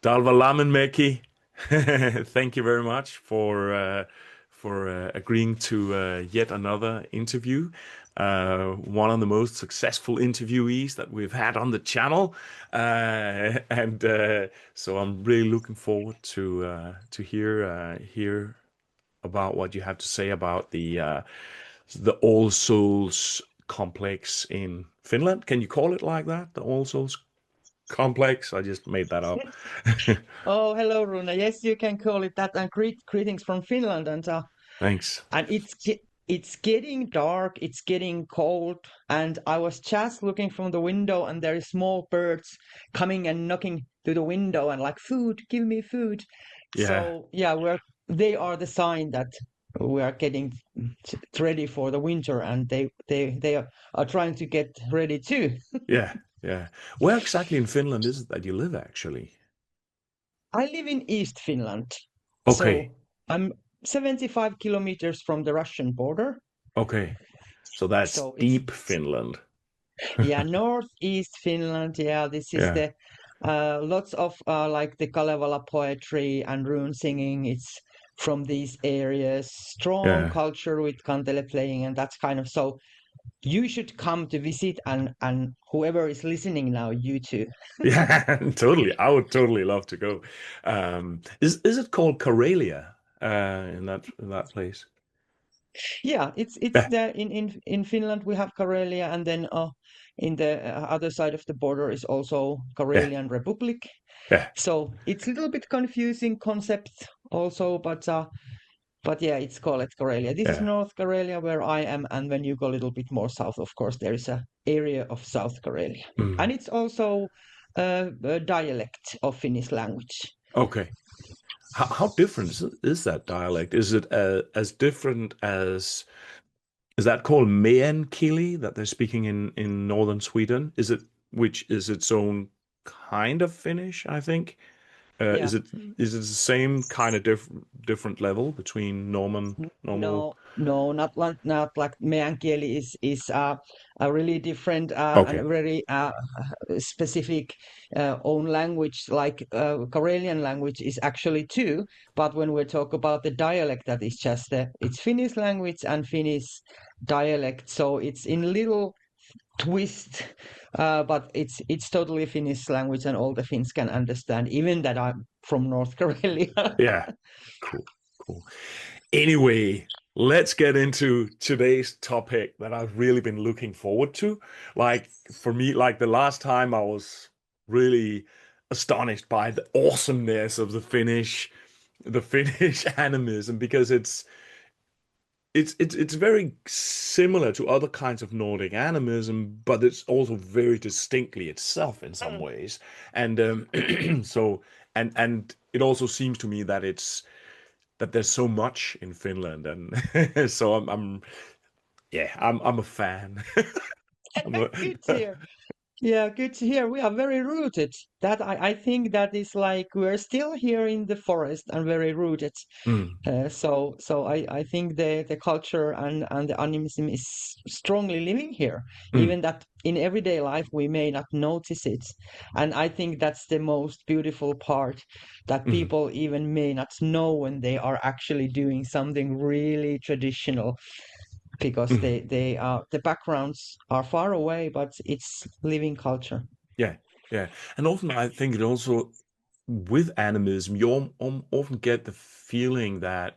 Dalva Lamminmäki, thank you very much for agreeing to yet another interview. One of the most successful interviewees that we've had on the channel, and so I'm really looking forward to hear about what you have to say about the All Souls complex in Finland. Can you call it like that? The All Souls complex? I just made that up. Oh, hello, Rune. Yes, you can call it that. And greetings from Finland. Thanks. And it's getting dark. It's getting cold. And I was just looking from the window, and there is small birds coming and knocking to the window and like food. Give me food. Yeah, So yeah, they are the sign that we are getting ready for the winter, and they are trying to get ready too. yeah, yeah. Where exactly in Finland is it that you live, actually? I live in East Finland, Okay, so I'm 75 kilometers from the Russian border. okay. So that's So it's deep Finland. yeah, northeast Finland. Yeah, this is Yeah, the lots of like the Kalevala poetry and rune singing. It's from these areas. Strong yeah, culture with kantele playing, and that's kind of so. You should come to visit, and whoever is listening now, you too. yeah. Totally. I would totally love to go. Is it called Karelia, in that place? Yeah, it's Yeah, the in Finland we have Karelia, and then in the other side of the border is also yeah, Karelian Republic. yeah, So it's a little bit confusing concept also, but yeah, it's called Karelia. This is yeah. North Karelia where I am, and when you go a little bit more south, of course, there is a area of South Karelia, Mm. and it's also a dialect of Finnish language. Okay. How different is that dialect? Is it as different as is that called Meänkieli that they're speaking in northern Sweden? Is it which is its own kind of Finnish, I think? Yeah. Is it the same kind of different level between normal? No, not like Meänkieli is a really different and a Okay. very specific own language. Like Karelian language is actually two, but when we talk about the dialect, that is just it's Finnish language and Finnish dialect. So it's in little twist, but it's totally Finnish language, and all the Finns can understand, even that I'm from North Karelia. Yeah. Cool. Cool. Anyway, let's get into today's topic that I've really been looking forward to. Like for me, like the last time I was really astonished by the awesomeness of the Finnish animism because it's very similar to other kinds of Nordic animism, but it's also very distinctly itself in some ways. And so and it also seems to me that it's that there's so much in Finland, and so I'm yeah, I'm a fan. I'm a, Good to hear. Yeah, good to hear. We are very rooted. That I think that is like we're still here in the forest and very rooted. Mm, So I think the culture and the animism is strongly living here, mm, even that in everyday life we may not notice it. And I think that's the most beautiful part, that mm, people even may not know when they are actually doing something really traditional, because mm. they are the backgrounds are far away, but it's living culture. Yeah, yeah. And often I think it also with animism, you often get the feeling that,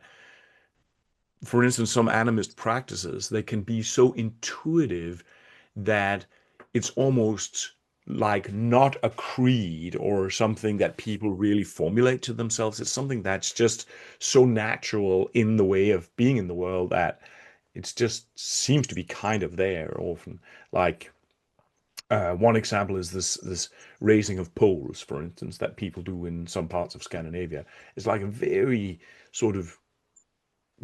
for instance, some animist practices, they can be so intuitive that it's almost like not a creed or something that people really formulate to themselves. It's something that's just so natural in the way of being in the world that it's just seems to be kind of there often. Like one example is this raising of poles, for instance, that people do in some parts of Scandinavia. It's like a very sort of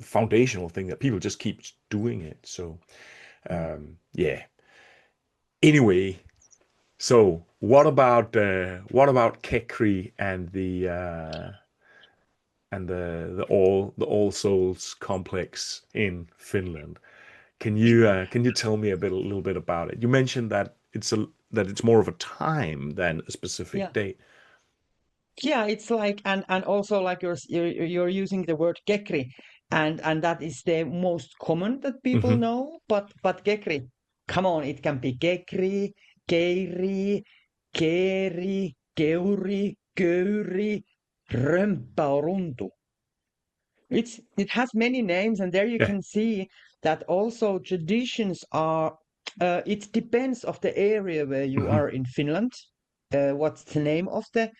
foundational thing that people just keep doing it. So yeah. Anyway, so what about Kekri and the All Souls complex in Finland? Can you tell me a little bit about it? You mentioned that it's more of a time than a specific Yeah. date. Yeah, it's like, and also like you're using the word Kekri, and that is the most common that people Hmm. know. But Kekri, come on, it can be Kekri, Keiri, Keeri, Keuri, Köyri, Römpä or Runtu. It has many names, and there you Yeah. can see that also traditions are. It depends of the area where you Hmm. are in Finland. What's the name of the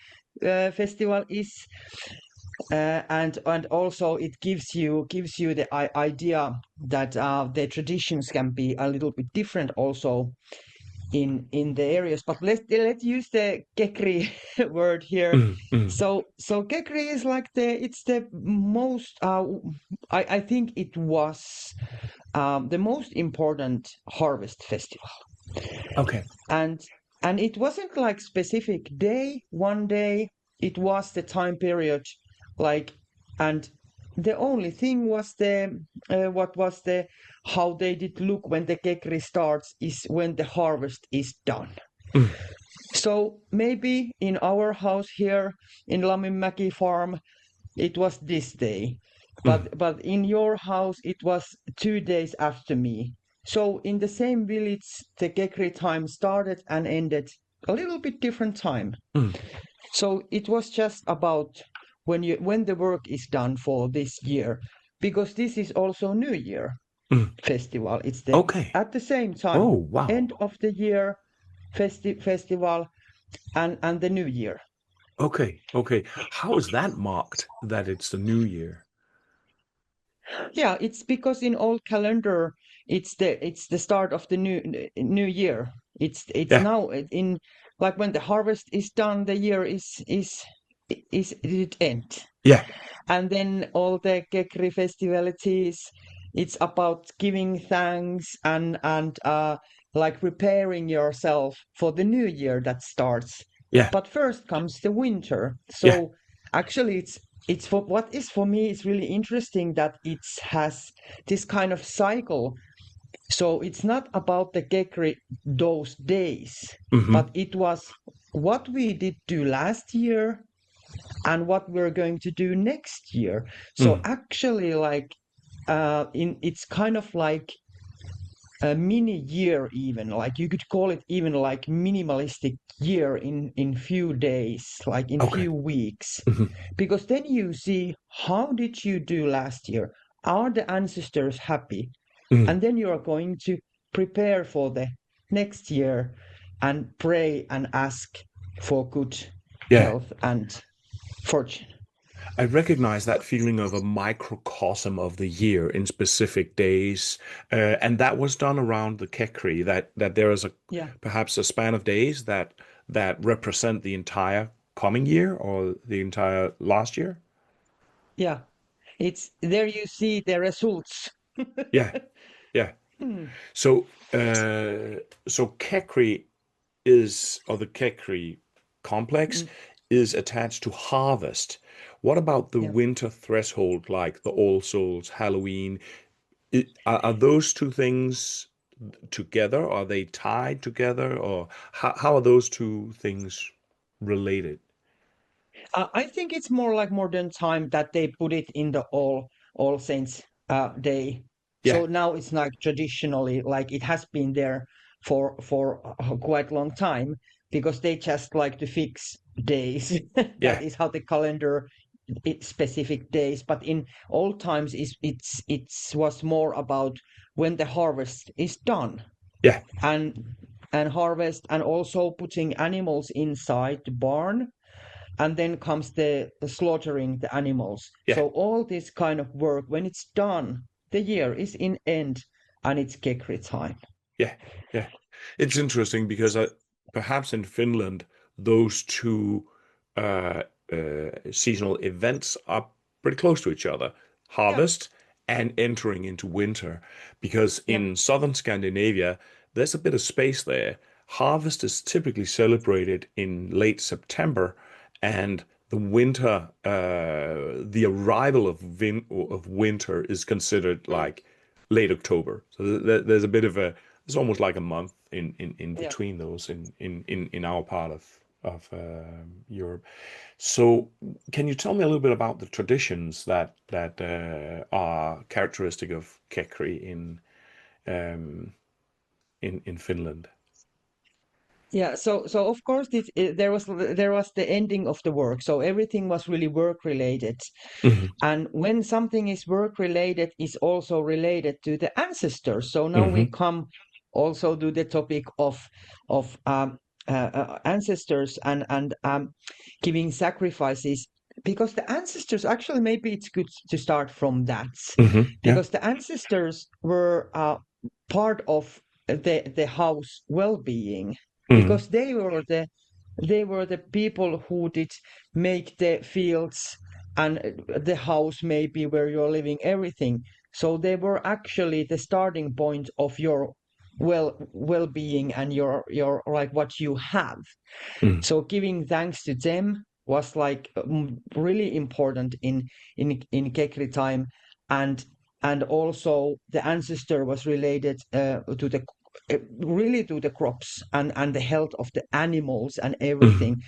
festival is, and also it gives you the idea that the traditions can be a little bit different also in the areas. But let's use the Kekri word here. Hmm. So Kekri is like it's the most I think it was the most important harvest festival, Okay. and it wasn't like specific day, one day. It was the time period, like, and the only thing was the what was the how they did look when the Kekri starts is when the harvest is done. Mm. So maybe in our house here in Lamminmäki farm, it was this day, Mm. but in your house it was 2 days after me. So in the same village, the Kekri time started and ended a little bit different time. Mm. So it was just about when the work is done for this year, because this is also New Year Mm. festival. It's the Okay. at the same time Oh, wow. end of the year festival and the New Year. Okay. Okay. How is that marked that it's the new year? Yeah, it's because in old calendar it's the start of the new year. It's Yeah. now in like when the harvest is done, the year is it end. Yeah. And then all the Kekri festivities, it's about giving thanks and like preparing yourself for the new year that starts. Yeah. But first comes the winter. Yeah. So actually it's for what is for me is really interesting that it has this kind of cycle. So it's not about the Kekri those days, Hmm. but it was what we did do last year and what we're going to do next year. So Mm. actually, like in it's kind of like a mini year, even like you could call it even like minimalistic year in few days, like in Okay. few weeks, Hmm. because then you see how did you do last year? Are the ancestors happy? Mm. And then you are going to prepare for the next year and pray and ask for good Yeah. health and fortune. I recognize that feeling of a microcosm of the year in specific days, and that was done around the Kekri. That there is a Yeah, perhaps a span of days that represent the entire coming year or the entire last year. yeah. It's there you see the results. Yeah, yeah. Hmm. So, so Kekri is, or the Kekri complex Mm, is attached to harvest. What about the yeah. winter threshold, like the All Souls, Halloween? Are those two things together? Are they tied together, or how are those two things related? I think it's more like modern time that they put it in the All Saints Day. Yeah, So now it's like traditionally like it has been there for a quite long time because they just like to fix days. That yeah, is how the calendar specific days. But in old times, it's was more about when the harvest is done yeah, and harvest and also putting animals inside the barn, and then comes the slaughtering the animals. yeah, So all this kind of work, when it's done, the year is in end and it's Kekri time. yeah, yeah. It's interesting because perhaps in Finland, those two seasonal events are pretty close to each other, Yeah, harvest and entering into winter. Because yeah, in southern Scandinavia, there's a bit of space there. Harvest is typically celebrated in late September, and the winter, the arrival of winter is considered mm, like late October. So there's a bit of a, it's almost like a month in yeah. between those in our part of Europe. So, can you tell me a little bit about the traditions that are characteristic of Kekri um, in Finland? Yeah, so of course there was the ending of the work, so everything was really work related, Hmm. and when something is work related, is also related to the ancestors. So now we Hmm. come also to the topic of ancestors and giving sacrifices, because the ancestors actually, maybe it's good to start from that, Hmm. Yeah. because the ancestors were part of the house well-being, Hmm. because they were the people who did make the fields and the house maybe where you're living, everything. So they were actually the starting point of your well-being and your like what you have. Hmm. So giving thanks to them was like really important in Kekri time, and and also the ancestor was related to the really to the crops and the health of the animals and Hmm. everything.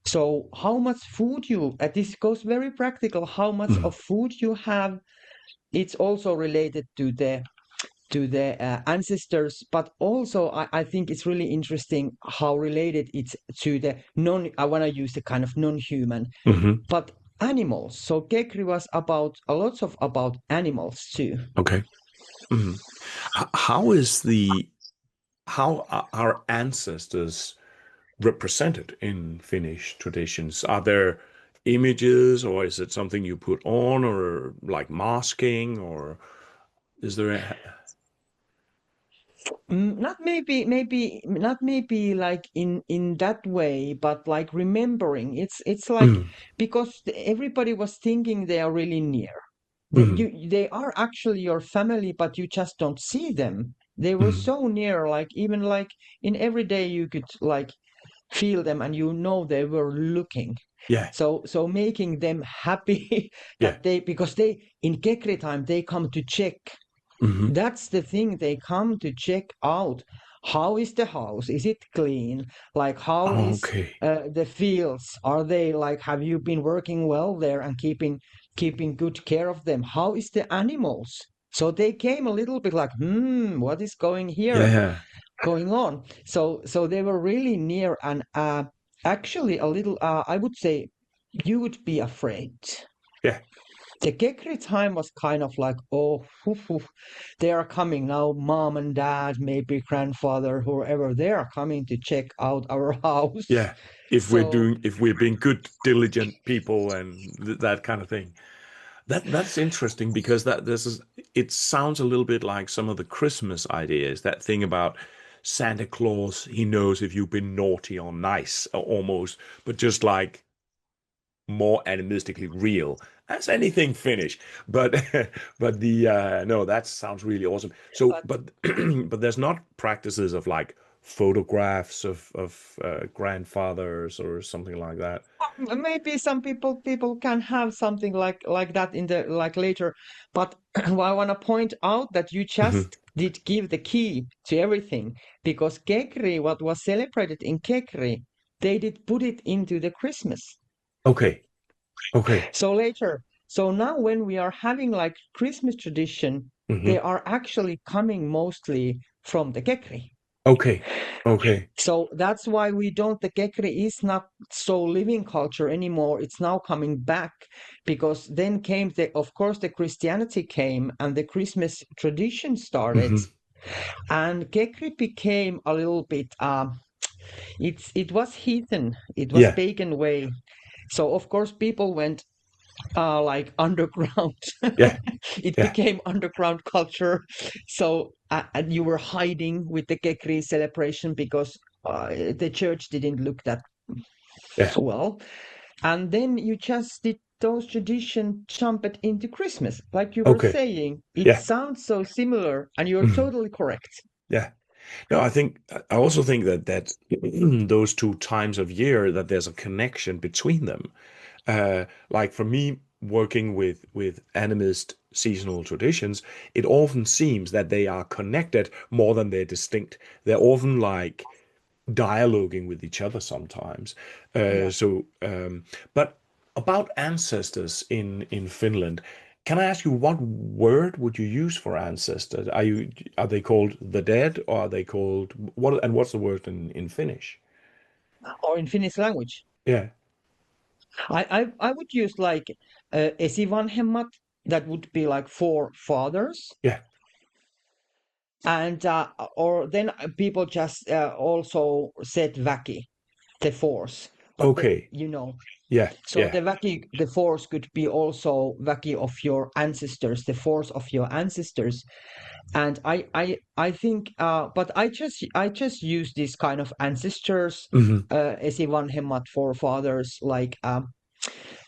So how much food you, this goes very practical, how much Hmm. of food you have, it's also related to the ancestors, but also I think it's really interesting how related it's to the I want to use the kind of non-human, Hmm. but animals. So Kekri was about a lot of about animals too. Okay. Hmm. How is how are our ancestors represented in Finnish traditions? Are there images, or is it something you put on, or like masking, or is there a... Not maybe like in that way, but like remembering. It's like, Mm, because everybody was thinking they are really near. mm, They are actually your family, but you just don't see them. They were mm. so near, like even like in every day you could like feel them, and they were looking. Yeah, So making them happy yeah. that they, because they in Kekri time they come to check. Hmm. That's the thing. They come to check out how is the house? Is it clean? Like how is Okay. the fields? Are they like? Have you been working well there and keeping good care of them? How is the animals? So they came a little bit like, what is Yeah, going on? So they were really near, and actually a little. I would say you would be afraid. yeah. The Kekri time was kind of like, oh, they are coming now, mom and dad, maybe grandfather, whoever, they are coming to check out our house. Yeah, if So, if we're being good, diligent people and that kind of thing. That's interesting because that this is it sounds a little bit like some of the Christmas ideas. That thing about Santa Claus, he knows if you've been naughty or nice, almost, but just like more animistically real as anything Finnish. But but the no, that sounds really awesome. So, but but but there's not practices of like photographs of grandfathers or something like that. maybe some people can have something like that in the like later. But I want to point out that you Mhm. just did give the key to everything, because Kekri, what was celebrated in Kekri, they did put it into the Christmas. Okay, okay. So later, so now when we are having like Christmas tradition, they Hmm. are actually coming mostly from the Kekri. Okay, okay. So that's why we don't, the Kekri is not so living culture anymore. It's now coming back, because then came of course, the Christianity came and the Christmas tradition started, Hmm. and Kekri became a little bit, it was heathen, it was Yeah, pagan way. So of course people went like underground. yeah, It yeah, became underground culture. So and you were hiding with the Kekri celebration, because the church didn't look that yeah. well. And then you just did those tradition jumped into Christmas. Like you were Okay, saying, it yeah, sounds so similar, and you're mhm, totally correct. yeah. No, I also think that those two times of year that there's a connection between them. Like for me, working with animist seasonal traditions, it often seems that they are connected more than they're distinct. They're often like dialoguing with each other sometimes. Yeah. But about ancestors in Finland, can I ask you what word would you use for ancestors? Are they called the dead, or are they called what? And what's the word in Finnish? Or in Finnish language. Yeah, I would use like esivanhemmat, that would be like forefathers. yeah, And or then people just also said väki, the force. But okay, yeah, so yeah, the väki, the force could be also väki of your ancestors, the force of your ancestors. And I think, but I just use this kind of ancestors, hmm esivanhemmat, forefathers, like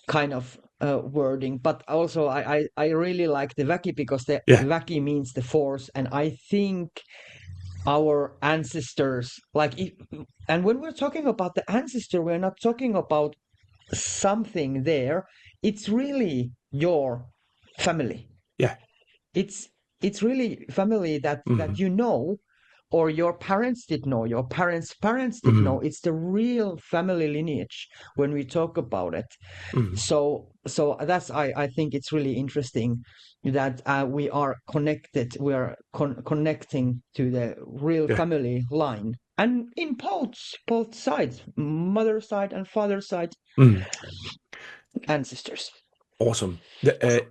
kind of wording. But also I really like the väki because the yeah, väki means the force, and I think our ancestors and when we're talking about the ancestor, we're not talking about something there. It's really your family. yeah, It's really family that hmm or your parents did know, your parents did know. hmm It's the real family lineage when we talk about it. hmm So that's I think it's really interesting that we are connected. We are connecting to the real yeah. family line, and in both sides, mother side and father side, Mhm. ancestors. Awesome.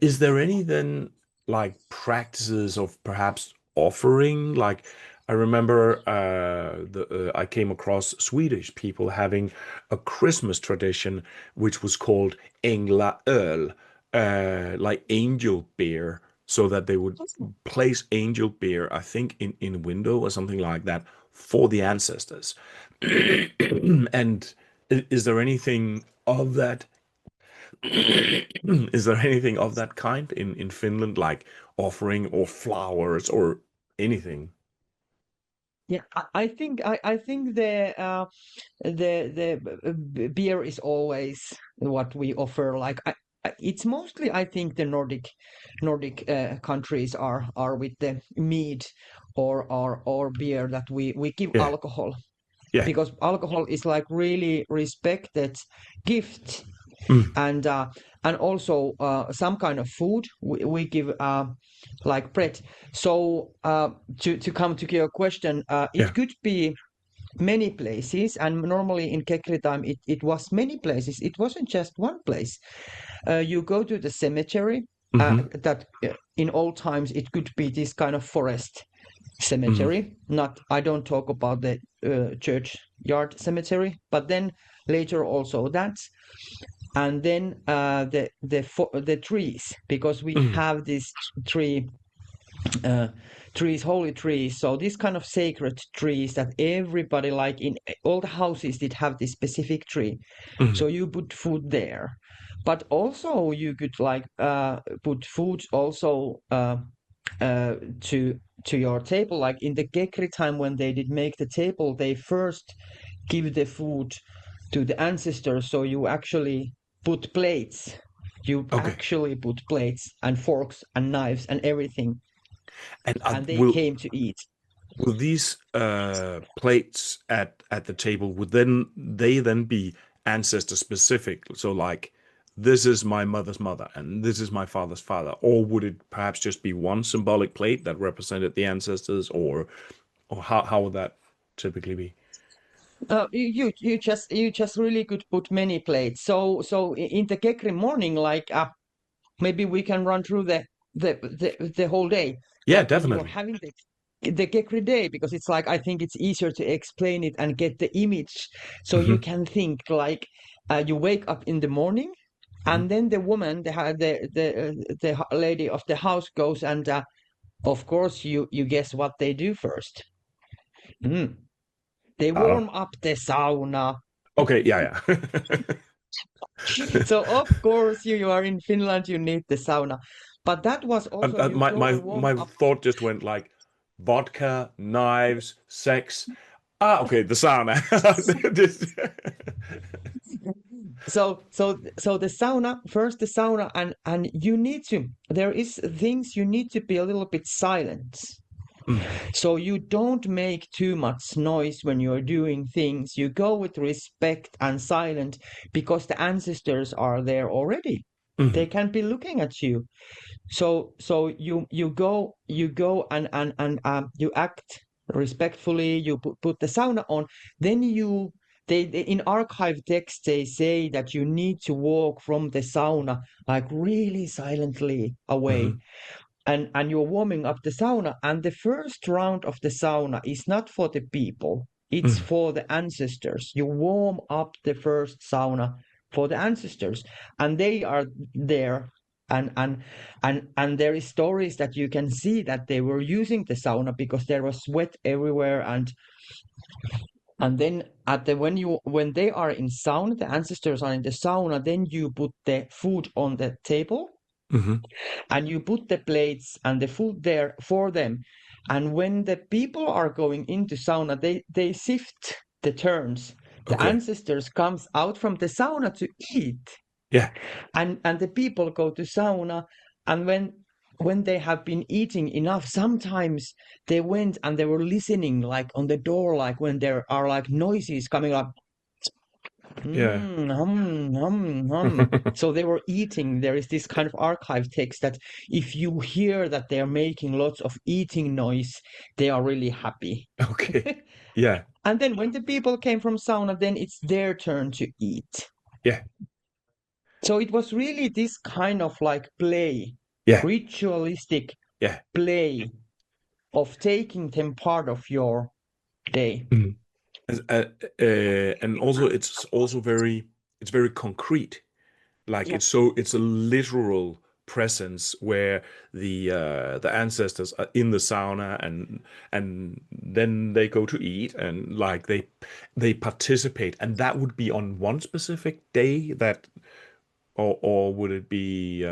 Is there any then like practices of perhaps offering? Like I remember I came across Swedish people having a Christmas tradition which was called Änglaöl, like angel beer, so that they would place angel beer, I think, in a window or something like that for the ancestors. And is there anything of that is there anything of that kind in Finland, like offering or flowers or anything? Yeah, I think the beer is always what we offer. Like it's mostly, I think, the Nordic countries are with the mead or beer, that we give Yeah, alcohol, yeah, because alcohol is like really respected gift. mm, And also some kind of food we give, like bread. So to come to your question, yeah, it could be many places, and normally in Kekri time it was many places. It wasn't just one place. You go to the cemetery, hmm that in old times it could be this kind of forest hmm cemetery. Not, I don't talk about the churchyard cemetery, but then later also that. And then the trees, because we hmm have this tree, uh, trees, holy trees. So these kind of sacred trees that everybody, like in all the houses, did have this specific tree. hmm So you put food there, but also you could like put food also uh, to your table. Like in the Kekri time, when they did make the table, they first give the food to the ancestors. So you actually put plates. You Okay. actually put plates and forks and knives and everything, And and they came to eat. will these plates at the table would then be ancestor specific? So like this is my mother's mother and this is my father's father, or would it perhaps just be one symbolic plate that represented the ancestors, or how would that typically be? You just really could put many plates. So in the Kekri morning, like maybe we can run through the whole day, Yeah, like when you are definitely. having the Kekri day, because it's like, I think it's easier to explain it and get the image, so you hmm can think like you wake up in the morning, hmm and then the woman, the lady of the house goes, and of course you guess what they do first. Mm. They I don't. warm up the sauna. Okay, yeah, yeah. So of course you are in Finland, you need the sauna. But that was also, you My go my and warm my up. thought just went like vodka, knives, sex. Ah, okay, the sauna. This- So the sauna, first the sauna, and you need to, there is things you need to be a little bit silent. So you don't make too much noise when you're doing things. You go with respect and silent because the ancestors are there already. They can be looking at you. So you go and you act respectfully. You put the sauna on. Then they in archive text they say that you need to walk from the sauna like really silently away, and you're warming up the sauna. And the first round of the sauna is not for the people; it's for the ancestors. You warm up the first sauna for the ancestors, and they are there. And there is stories that you can see that they were using the sauna because there was sweat everywhere. And then when they are in sauna, the ancestors are in the sauna, then you put the food on the table and you put the plates and the food there for them. And when the people are going into sauna, they shift the turns. The Okay. ancestors comes out from the sauna to eat. Yeah. And the people go to sauna, and when they have been eating enough, sometimes they went and they were listening like on the door, like when there are like noises coming up. Yeah. Hum, hum, hum. So they were eating. There is this kind of archive text that if you hear that they are making lots of eating noise, they are really happy. Okay. Yeah. And then when the people came from sauna, then it's their turn to eat. Yeah. So it was really this kind of like play, Yeah. ritualistic Yeah. play of taking them part of your day. Mhm. And also it's very concrete. Like Yeah. it's a literal presence where the ancestors are in the sauna and then they go to eat and like they participate, and that would be on one specific day that or would it be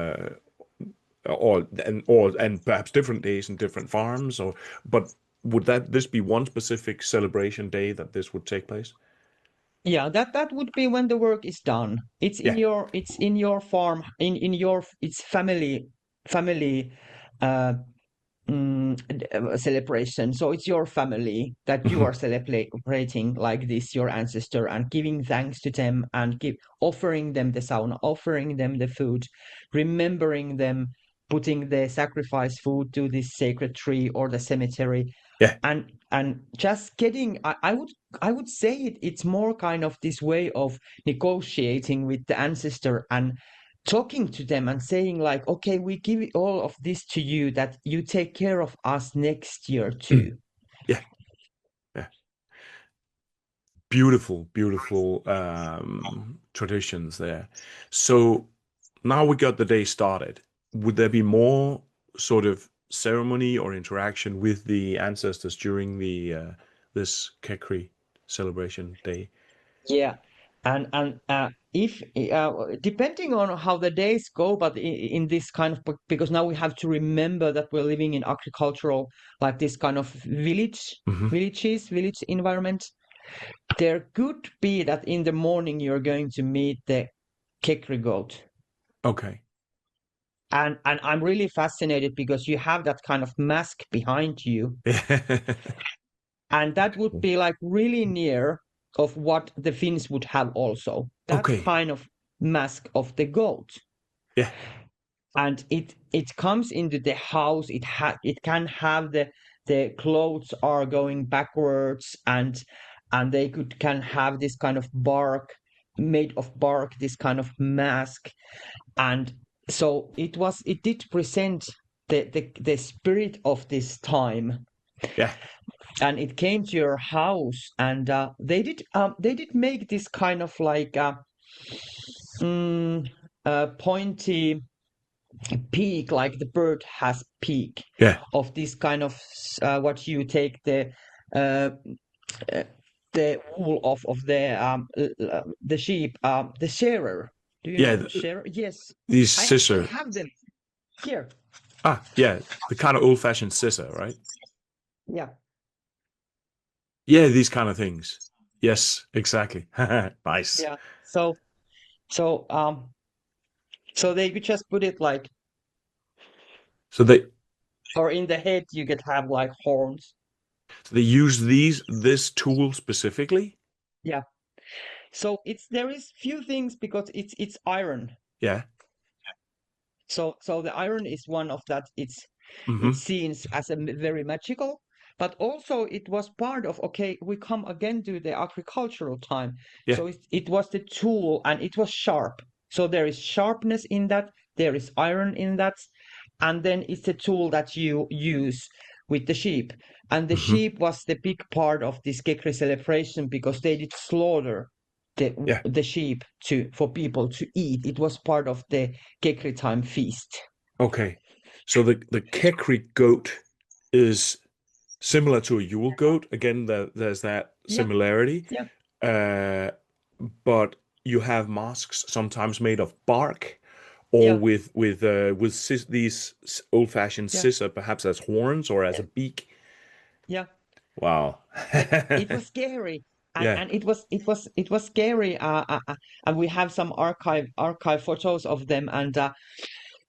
or perhaps different days in different farms, or but would this be one specific celebration day that this would take place? Yeah, that would be when the work is done. Yeah. It's in your farm, in your it's family uh celebration. So it's your family that you are celebrating like this, your ancestor, and giving thanks to them and offering them the sauna, offering them the food, remembering them, putting the sacrifice food to this sacred tree or the cemetery, Yeah. and just getting. I would say it's more kind of this way of negotiating with the ancestor and talking to them and saying like, okay, we give all of this to you that you take care of us next year too. Yeah. Yeah. Beautiful, beautiful traditions there. So now we got the day started. Would there be more sort of ceremony or interaction with the ancestors during the this Kekri celebration day? Yeah, and if depending on how the days go, but in this kind of, because now we have to remember that we're living in agricultural, like this kind of village environment. There could be that in the morning you're going to meet the Kekri goat. Okay. And I'm really fascinated because you have that kind of mask behind you, and that would be like really near of what the Finns would have also. That Okay. kind of mask of the goat. Yeah. And it comes into the house. It can have the clothes are going backwards, and they can have this kind of bark, made of bark, this kind of mask. And so it did present the spirit of this time. Yeah. And it came to your house, and they did make this kind of like mm, pointy peak, like the bird has peak, Yeah. of this kind of what you take uh, uh, the wool of the sheep, the shearer. Do you Yeah. know shearer? Yes, These I actually scissor. have them here. Ah, yeah. The kind of old-fashioned scissor, right? Yeah. Yeah, these kind of things. Yes, exactly. Nice. Yeah. So so they could just put it like So they or in the head you could have like horns. So they use this tool specifically? Yeah. So there is few things because it's iron. Yeah. So the iron is one of that. It's Mm-hmm. seen as a very magical, but also it was part of, okay, we come again to the agricultural time. Yeah. So it was the tool and it was sharp. So there is sharpness in that, there is iron in that, and then it's a tool that you use with the sheep. And the Mm-hmm. sheep was the big part of this Kekri celebration because they did slaughter Yeah. the sheep for people to eat. It was part of the Kekri time feast. Okay. So the Kekri goat is similar to a Yule goat. Again, there's that Yeah, similarity. yeah, Uh, but you have masks sometimes made of bark or yeah, with these old-fashioned yeah, scissor, perhaps as horns or as a beak. yeah. Wow. It was scary, and Yeah. and it was scary. And we have some archive photos of them, and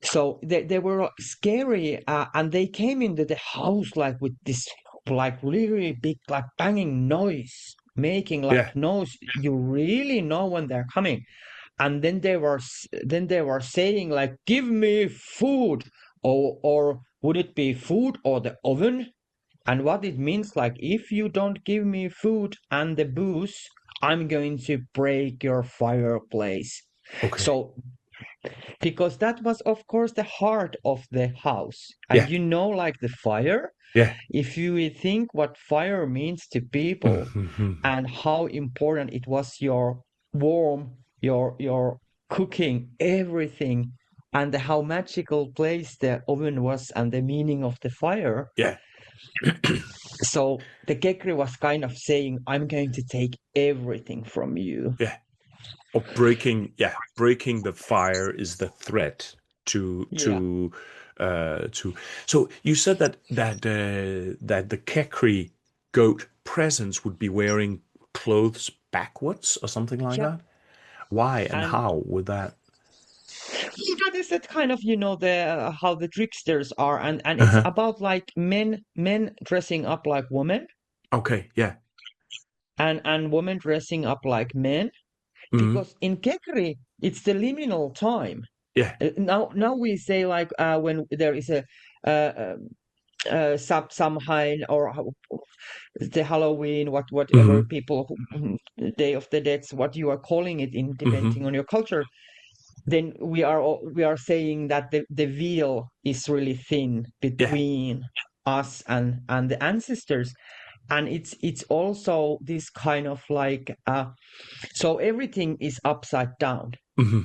so they were scary, and they came into the house like with this like really big like banging noise, making Yeah. like noise. You really know when they're coming. And then they were saying like, give me food, or would it be food or the oven? And what it means, like, if you don't give me food and the booze, I'm going to break your fireplace. Okay. So because that was of course the heart of the house, and Yeah. like the fire, Yeah. if you think what fire means to people Mhm. and how important it was, your warm, your cooking, everything, and how magical place the oven was and the meaning of the fire. Yeah. So the Kekri was kind of saying, I'm going to take everything from you. Yeah. Or breaking the fire is the threat to Yeah. to to. So you said that the Kekri goat presence would be wearing clothes backwards or something like Yeah. that. Why and And how would that? that is that kind of, the how the tricksters are, and it's Uh-huh. about like men dressing up like women, Okay. Yeah. and women dressing up like men, Hmm. because in Kekri it's the liminal time. Yeah. Now we say like, when there is a uh, Samhain, or the Halloween, whatever Hmm. people Day of the Dead, what you are calling it, in Hmm. depending on your culture, then we are saying that the veil is really thin Yeah. between us and the ancestors. And it's also this kind of like, so everything is upside down, Hmm.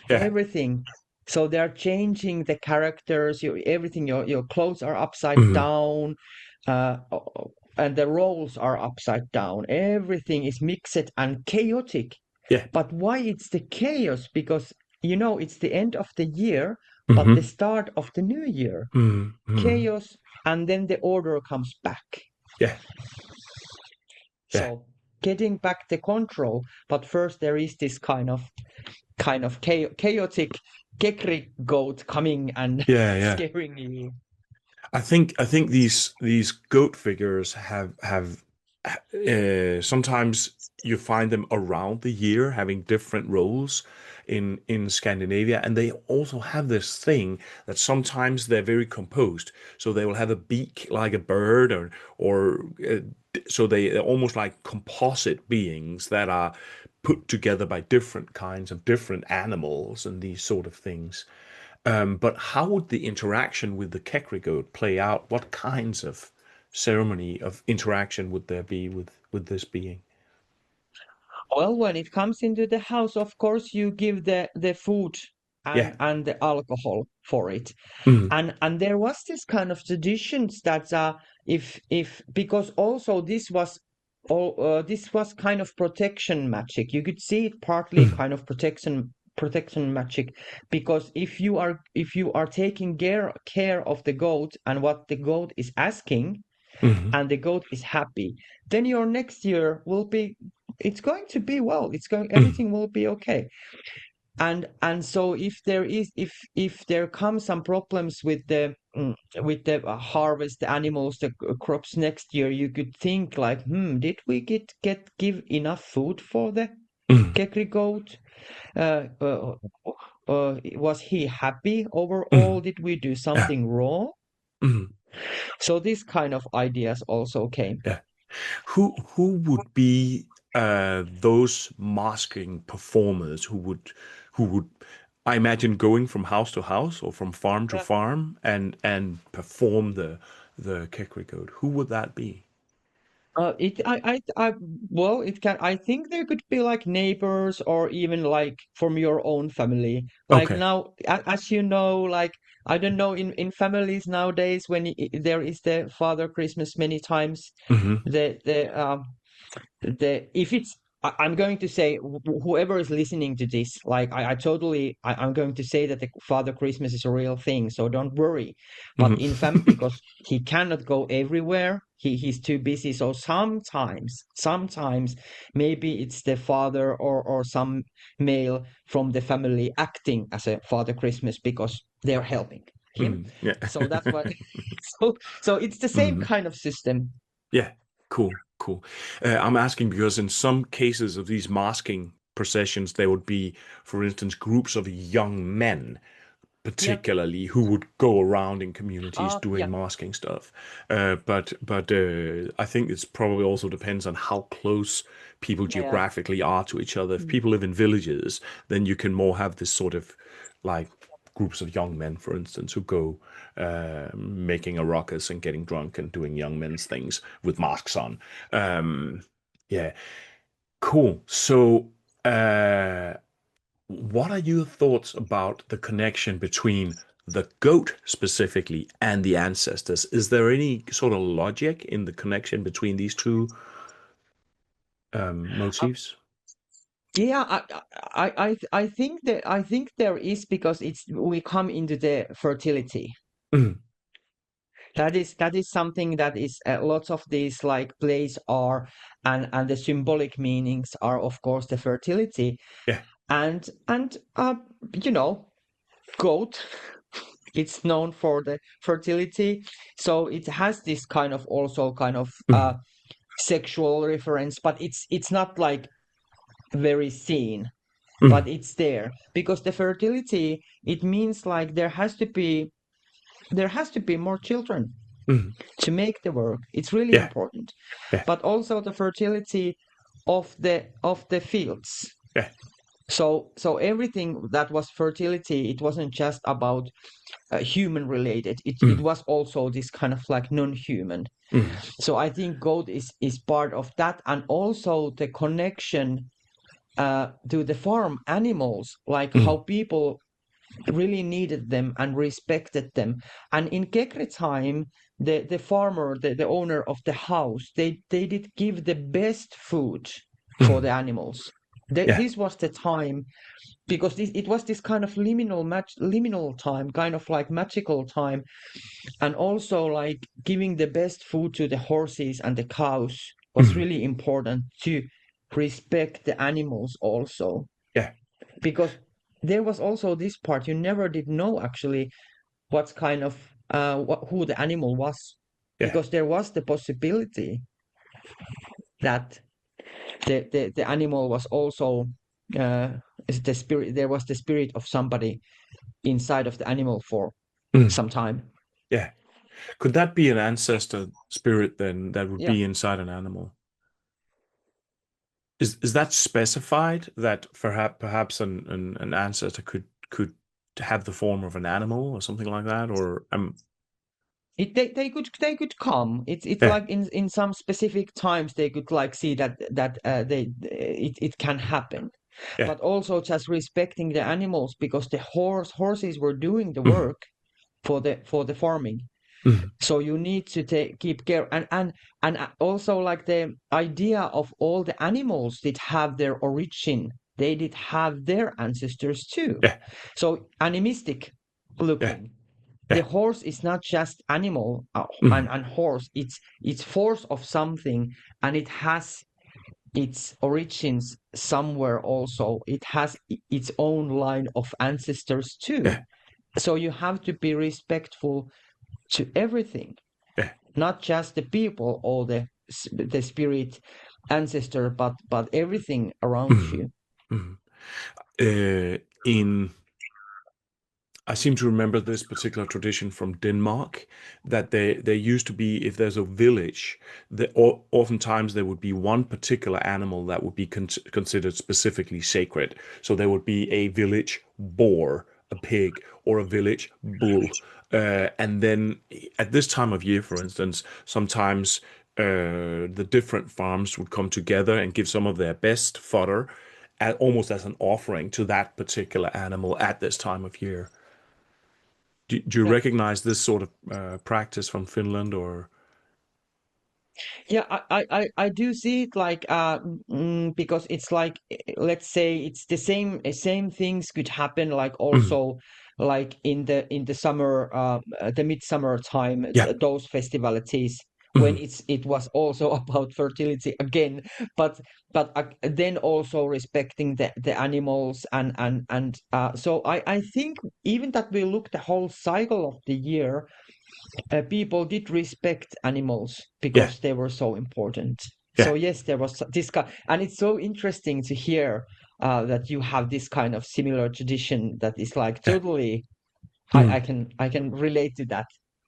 Yeah. everything. So they're changing the characters, everything, your clothes are upside Hmm. down, uh, and the roles are upside down, everything is mixed and chaotic. Yeah. But why it's the chaos? Because it's the end of the year, but the Hmm. start of the new year. Hmm. Chaos, and then the order comes back. Yeah. Yeah. So getting back the control, but first there is this kind of chaotic Kekri goat coming and Yeah. Yeah. scaring you. I think these goat figures have sometimes you find them around the year having different roles in Scandinavia, and they also have this thing that sometimes they're very composed. So they will have a beak like a bird, or so they're almost like composite beings that are put together by different kinds of different animals and these sort of things. But how would the interaction with the Kekri goat play out? What kinds of ceremony of interaction would there be with this being? Well, when it comes into the house, of course, you give the food Yeah. and the alcohol for it. Mm, And there was this kind of traditions that, if because also this was kind of protection magic. You could see it partly mm, kind of protection magic, because if you are taking care of the goat and what the goat is asking, mm, and the goat is happy, then your next year will be, it's going to be well. mm. Everything will be okay. and so if there come some problems with the harvest, the animals, the crops next year, you could think like, did we give enough food for the Mm, Kekri goat? Uh, uh, was he happy overall? mm, Did we do yeah, something wrong? mm, So these kind of ideas also came. yeah. Who would be those masking performers who would I imagine going from house to house or from farm to farm and perform the Kekri code? Who would that be? It well, it can. I think there could be like neighbors or even like from your own family. Like Okay. now, as you know, like I don't know, in families nowadays when there is the Father Christmas many times, Hmm. the if it's I'm going to say whoever is listening to this, like I'm going to say that the Father Christmas is a real thing, so don't worry. But in Hmm. because he cannot go everywhere, he's too busy. So sometimes maybe it's the father or some male from the family acting as a Father Christmas because they're helping him. Mm, yeah. So that's what. So it's the same Mm, kind of system. yeah. Cool. Cool. I'm asking because in some cases of these masking processions, there would be, for instance, groups of young men Yeah. particularly who would go around in communities Yeah. doing masking stuff. But I think it's probably also depends on how close people Yeah. geographically are to each other. If Mm. people live in villages, then you can more have this sort of like groups of young men, for instance, who go making a ruckus and getting drunk and doing young men's things with masks on. Yeah, cool. So, what are your thoughts about the connection between the goat specifically and the ancestors? Is there any sort of logic in the connection between these two motifs? Yeah, I think there is because it's we come into the fertility. Mm, That is something that is lots of these like plays are, and the symbolic meanings are of course the fertility yeah. and you know, goat. It's known for the fertility, so it has this kind of also kind of Mm, sexual reference, but it's not like very seen, but mm, it's there because the fertility, it means like there has to be more children mm, to make the work. It's really yeah. important. Yeah. But also the fertility of the fields. Yeah. So everything that was fertility, it wasn't just about human related. It Mm, was also this kind of like non-human. mm, So I think goat is part of that, and also the connection to the farm animals, like how mm, people really needed them and respected them. And in Kekri time, the farmer, the owner of the house, they did give the best food for the mm, animals. yeah. This was the time because it was this kind of liminal time, kind of like magical time, and also like giving the best food to the horses and the cows was Mm, really important to respect the animals also, yeah. because there was also this part you never did know actually what kind of who the animal was, Yeah. because there was the possibility that the animal was also uh, is the spirit. There was the spirit of somebody inside of the animal for Mm, some time. yeah. Could that be an ancestor spirit then that would Yeah. be inside an animal? Is that specified that perhaps an ancestor could have the form of an animal or something like that? Or They could come. It's yeah, like in some specific times they could like see that it can happen, yeah. but also just respecting the animals because the horses were doing the Mm, work for the farming. mm, So you need to keep care, and also like the idea of all the animals did have their origin. They did have their ancestors too. yeah, So animistic yeah, looking. The yeah. horse is not just animal, Mm, and horse. It's force of something, and it has its origins somewhere also. It has its own line of ancestors too. Yeah, So you have to be respectful to everything, yeah. not just the people or the spirit ancestor, but everything around Mhm, you. mhm. In I seem to remember this particular tradition from Denmark that there used to be, if there's a village, oftentimes there would be one particular animal that would be considered specifically sacred. So there would be a village boar, a pig, or a village bull. And then at this time of year, for instance, sometimes the different farms would come together and give some of their best fodder almost as an offering to that particular animal at this time of year. Do you Yeah. recognize this sort of practice from Finland or? Yeah, I do see it like because it's like let's say it's the same things could happen like Mhm. also like in the summer the midsummer time Yeah. those festivalities when Mhm. it was also about fertility again, but then also respecting the animals and so I think even that we look the whole cycle of the year, people did respect animals Yeah. because they were so important. Yeah. So yes, there was this kind, and it's so interesting to hear that you have this kind of similar tradition that is like Yeah. totally. Mhm. I can relate to that.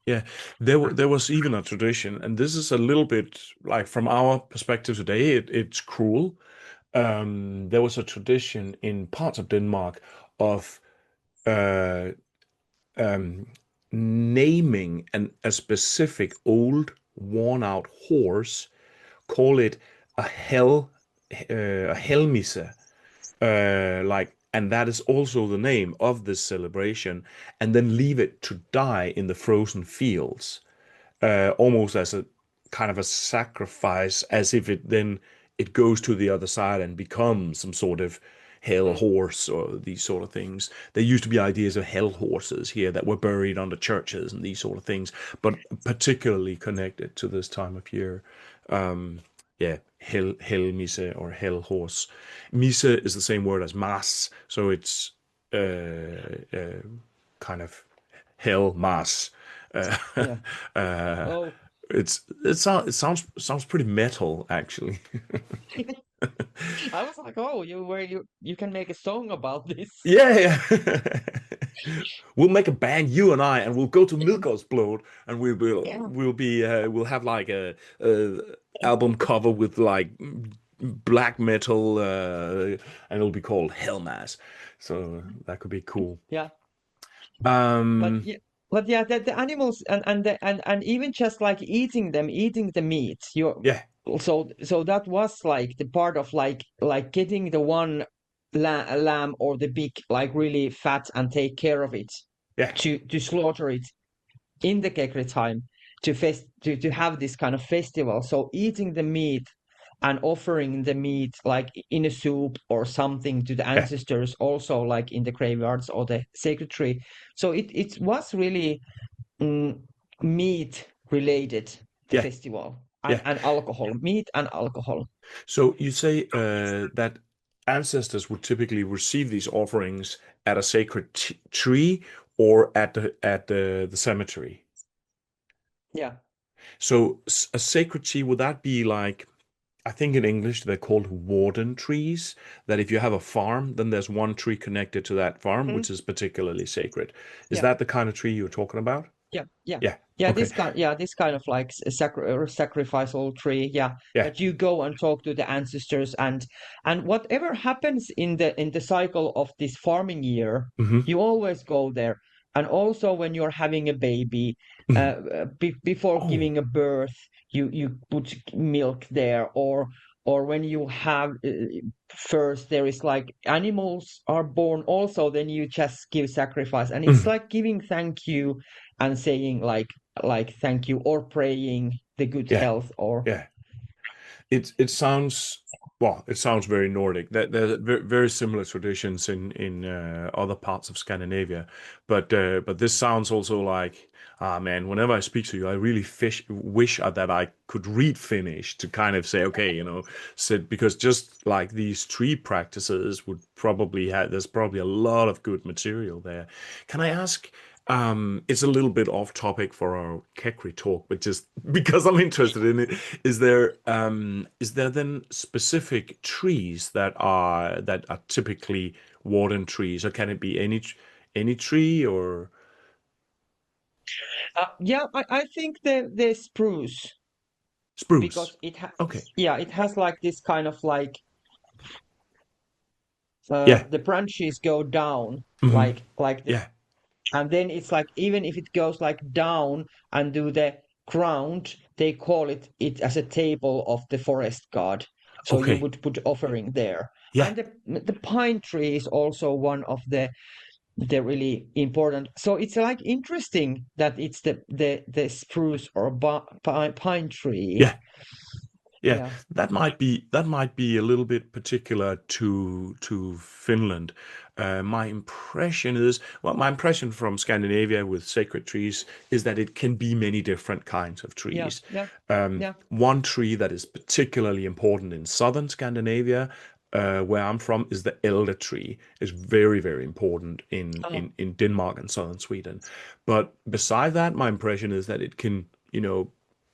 Yeah. There was even a tradition, and this is a little bit like from our perspective today, it's cruel. There was a tradition in parts of Denmark of uh, um, naming a specific old, worn-out horse, call it a a helmise, and that is also the name of this celebration, and then leave it to die in the frozen fields, almost as a kind of a sacrifice, as if it goes to the other side and becomes some sort of hell Mm. horse or these sort of things. There used to be ideas of hell horses here that were buried under churches and these sort of things, but particularly connected to this time of year. Yeah, hell mise or hell horse. Mise is the same word as mass, so it's kind of hell mass. Uh, Yeah. uh, Oh. it sounds pretty metal actually. I was like, oh, you can make a song about this. Yeah, yeah. We'll make a band, you and I, and we'll go to Blóthljóð, and Yeah. we'll have like a album cover with like black metal, and it'll be called Hellmass. So that could be cool. Yeah. But Um, yeah, but yeah, the animals and even just like eating the meat. You yeah, so that was like the part of like getting the one lamb or the pig like really fat and take care of it yeah, to slaughter it in the Kekri time to have this kind of festival. So eating the meat and offering the meat like in a soup or something to the yeah, ancestors, also like in the graveyards or the sacred tree. So it was really mm, meat related, the yeah, festival, yeah. and alcohol, meat and alcohol. So you say that ancestors would typically receive these offerings at a sacred tree or at the cemetery. Yeah. So a sacred tree, would that be like, I think in English they're called warden trees, that if you have a farm, then there's one tree connected to that farm, Mhm. which is particularly sacred. Is Yeah. that the kind of tree you're talking about? Yeah, yeah, Yeah. yeah. Okay. This kind of like sacrificial tree. Yeah, Yeah. that you go and talk to the ancestors, and whatever happens in the cycle of this farming year, Hmm. you always go there. And also when you're having a baby, Hmm. before Oh. giving a birth, you put milk there, or when you have first there is like animals are born also, then you just give sacrifice, and it's Mhm. like giving thank you and saying like thank you or praying the good Yeah. health or Yeah. It sounds. well, it sounds very Nordic. There very similar traditions in other parts of Scandinavia, but this sounds also like, ah man, whenever I speak to you, I really wish that I could read Finnish to kind of say, okay, said because just like these tree practices would probably have, there's probably a lot of good material there. Can I ask? It's a little bit off topic for our Kekri talk, but just because I'm interested in it, is there then specific trees that are typically warden trees, or can it be any tree or Yeah, I think the spruce, spruce? because it has, Okay. yeah, it has like this kind of like Yeah. the branches go down Hmm. like the, Yeah. and then it's like even if it goes like down and do the ground, they call it as a table of the forest god. So you Okay. would put offering there. Yeah. And the pine tree is also one of the really important. So it's like interesting that it's the spruce or pine tree. Yeah. Yeah, Yeah, that might be a little bit particular to Finland. My impression is, well, my impression from Scandinavia with sacred trees is that it can be many different kinds of yeah, trees. yeah, yeah. One tree that is particularly important in southern Scandinavia, where I'm from, is the elder tree. Is very, very important Oh, in Denmark and southern Sweden. But beside that, my impression is that it can,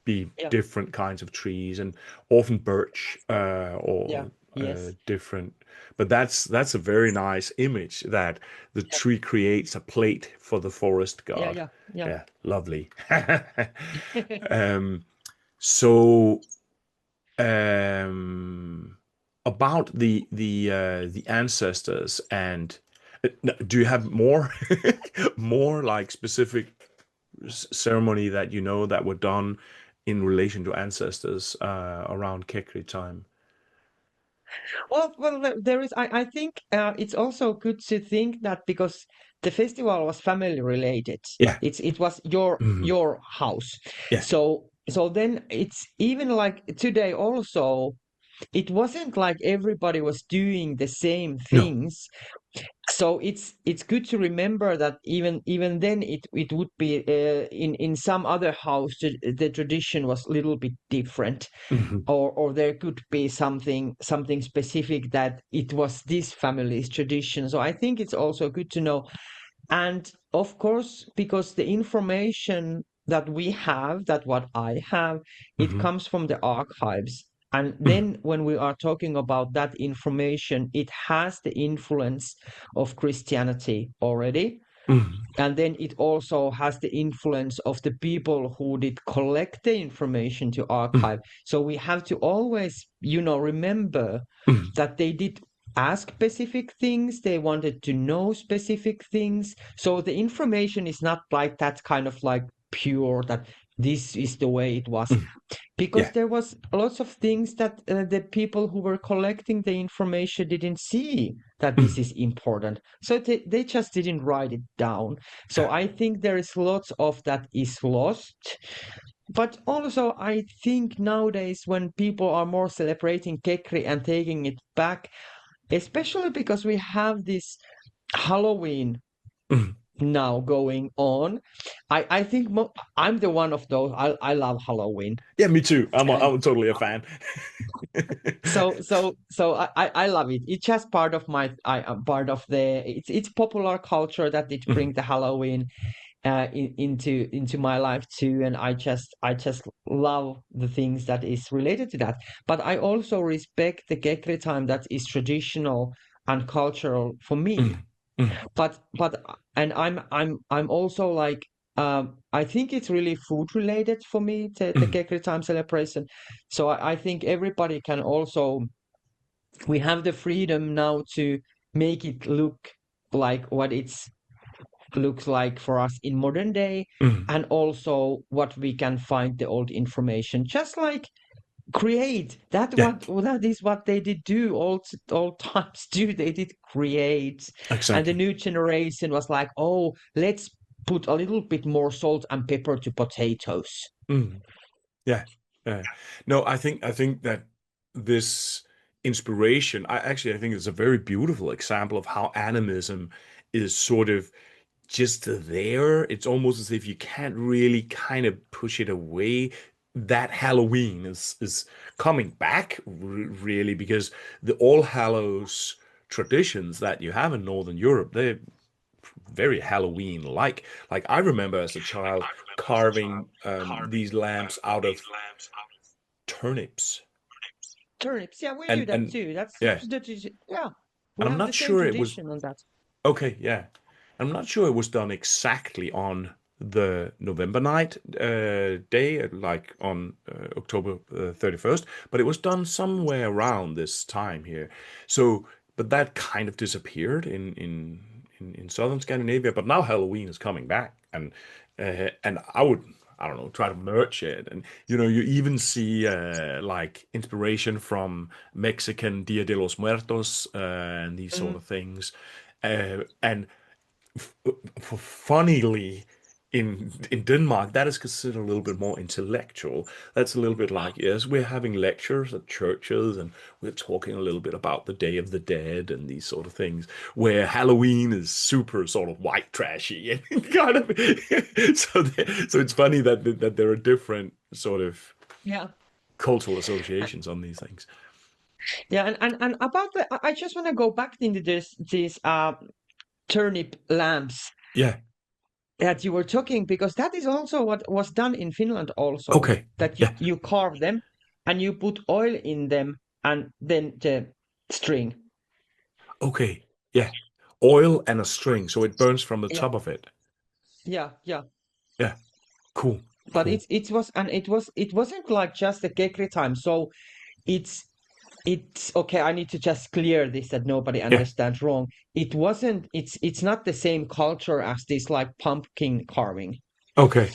be yeah, different kinds of trees and often birch yeah, or yes, different. But that's a very nice image that the yeah, tree creates a plate for the forest yeah, god. yeah, yeah. Yeah, lovely. um, so um, about the ancestors and do you have more more like specific ceremony that that were done in relation to ancestors around Kekri time? Well, there is. I think it's also good to think that because the festival was family related, Yeah. it was Hmm. your house. Yeah. So then it's even like today also. It wasn't like everybody was doing the same No. things. So it's good to remember that even then it would be in some other house the tradition was a little bit different, Hmm. or there could be something specific that it was this family's tradition. So I think it's also good to know. And of course, because the information that we have, that what I have, it Hmm. comes from the archives. And Hmm. then when we are talking about that information, it has the influence of Christianity already. Hmm. And then it also has the influence of the people who did collect the information to archive. So we have to always, remember Hmm. that they did ask specific things, they wanted to know specific things. So the information is not like that kind of like pure that this is the way it was, Hmm. because Yeah. there was lots of things that the people who were collecting the information didn't see that this Hmm. is important, so they just didn't write it down. So Yeah. I think there is lots of that is lost. But also I think nowadays when people are more celebrating Kekri and taking it back, especially because we have this Halloween Hmm. now going on. I think I'm the one of those. I love Halloween. Yeah, me too. And I'm totally a fan. so I love it. It's just part of my part of the it's popular culture that it Hmm. bring the Halloween into my life too, and I just love the things that is related to that. But I also respect the Kekri time that is traditional and cultural for me. Hmm. Hmm. But and I'm also like I think it's really food related for me, the Hmm. Kekri time celebration. So I think everybody can also, we have the freedom now to make it look like what it's looks like for us in modern day, Hmm. and also what we can find the old information, just like create that, Yeah, that is what they did do all times do, they did create. And the exactly. new generation was like, oh, let's put a little bit more salt and pepper to potatoes. Hmm. Yeah. No, I think that this. inspiration. I think it's a very beautiful example of how animism is sort of just there. It's almost as if you can't really kind of push it away. That Halloween is coming back really because the All Hallows traditions that you have in Northern Europe, they're very Halloween-like. Like I remember as a child carving these lamps out of turnips, Turnips, yeah, we do that and too. That's yeah, yeah, we and I'm have not the same sure it was tradition on that. okay. Yeah, I'm not sure it was done exactly on the November night day, like on October 31st, but it was done somewhere around this time here. So, but that kind of disappeared in southern Scandinavia. But now Halloween is coming back, and I don't know, try to merge it. And you even see like inspiration from Mexican Dia de los Muertos and these sort Mm. of things. And funnily, in Denmark, that is considered a little bit more intellectual. That's a little bit like, yes, we're having lectures at churches and we're talking a little bit about the Day of the Dead and these sort of things, where Halloween is super sort of white trashy and kind of so it's funny that there are different sort of Yeah, cultural associations on these things. yeah, and about the, I just want to go back into this these turnip lamps Yeah. that you were talking, because that is also what was done in Finland also, Okay. that you Yeah. you carve them and you put oil in them and then the string. Okay. Yeah. Oil and a string, so it burns from the Yeah, top of it. yeah. Yeah. Cool. But Cool. it wasn't like just the Kekri time. So it's it's okay. I need to just clear this that nobody Yeah. understands wrong. It wasn't. It's not the same culture as this like pumpkin carving, Okay.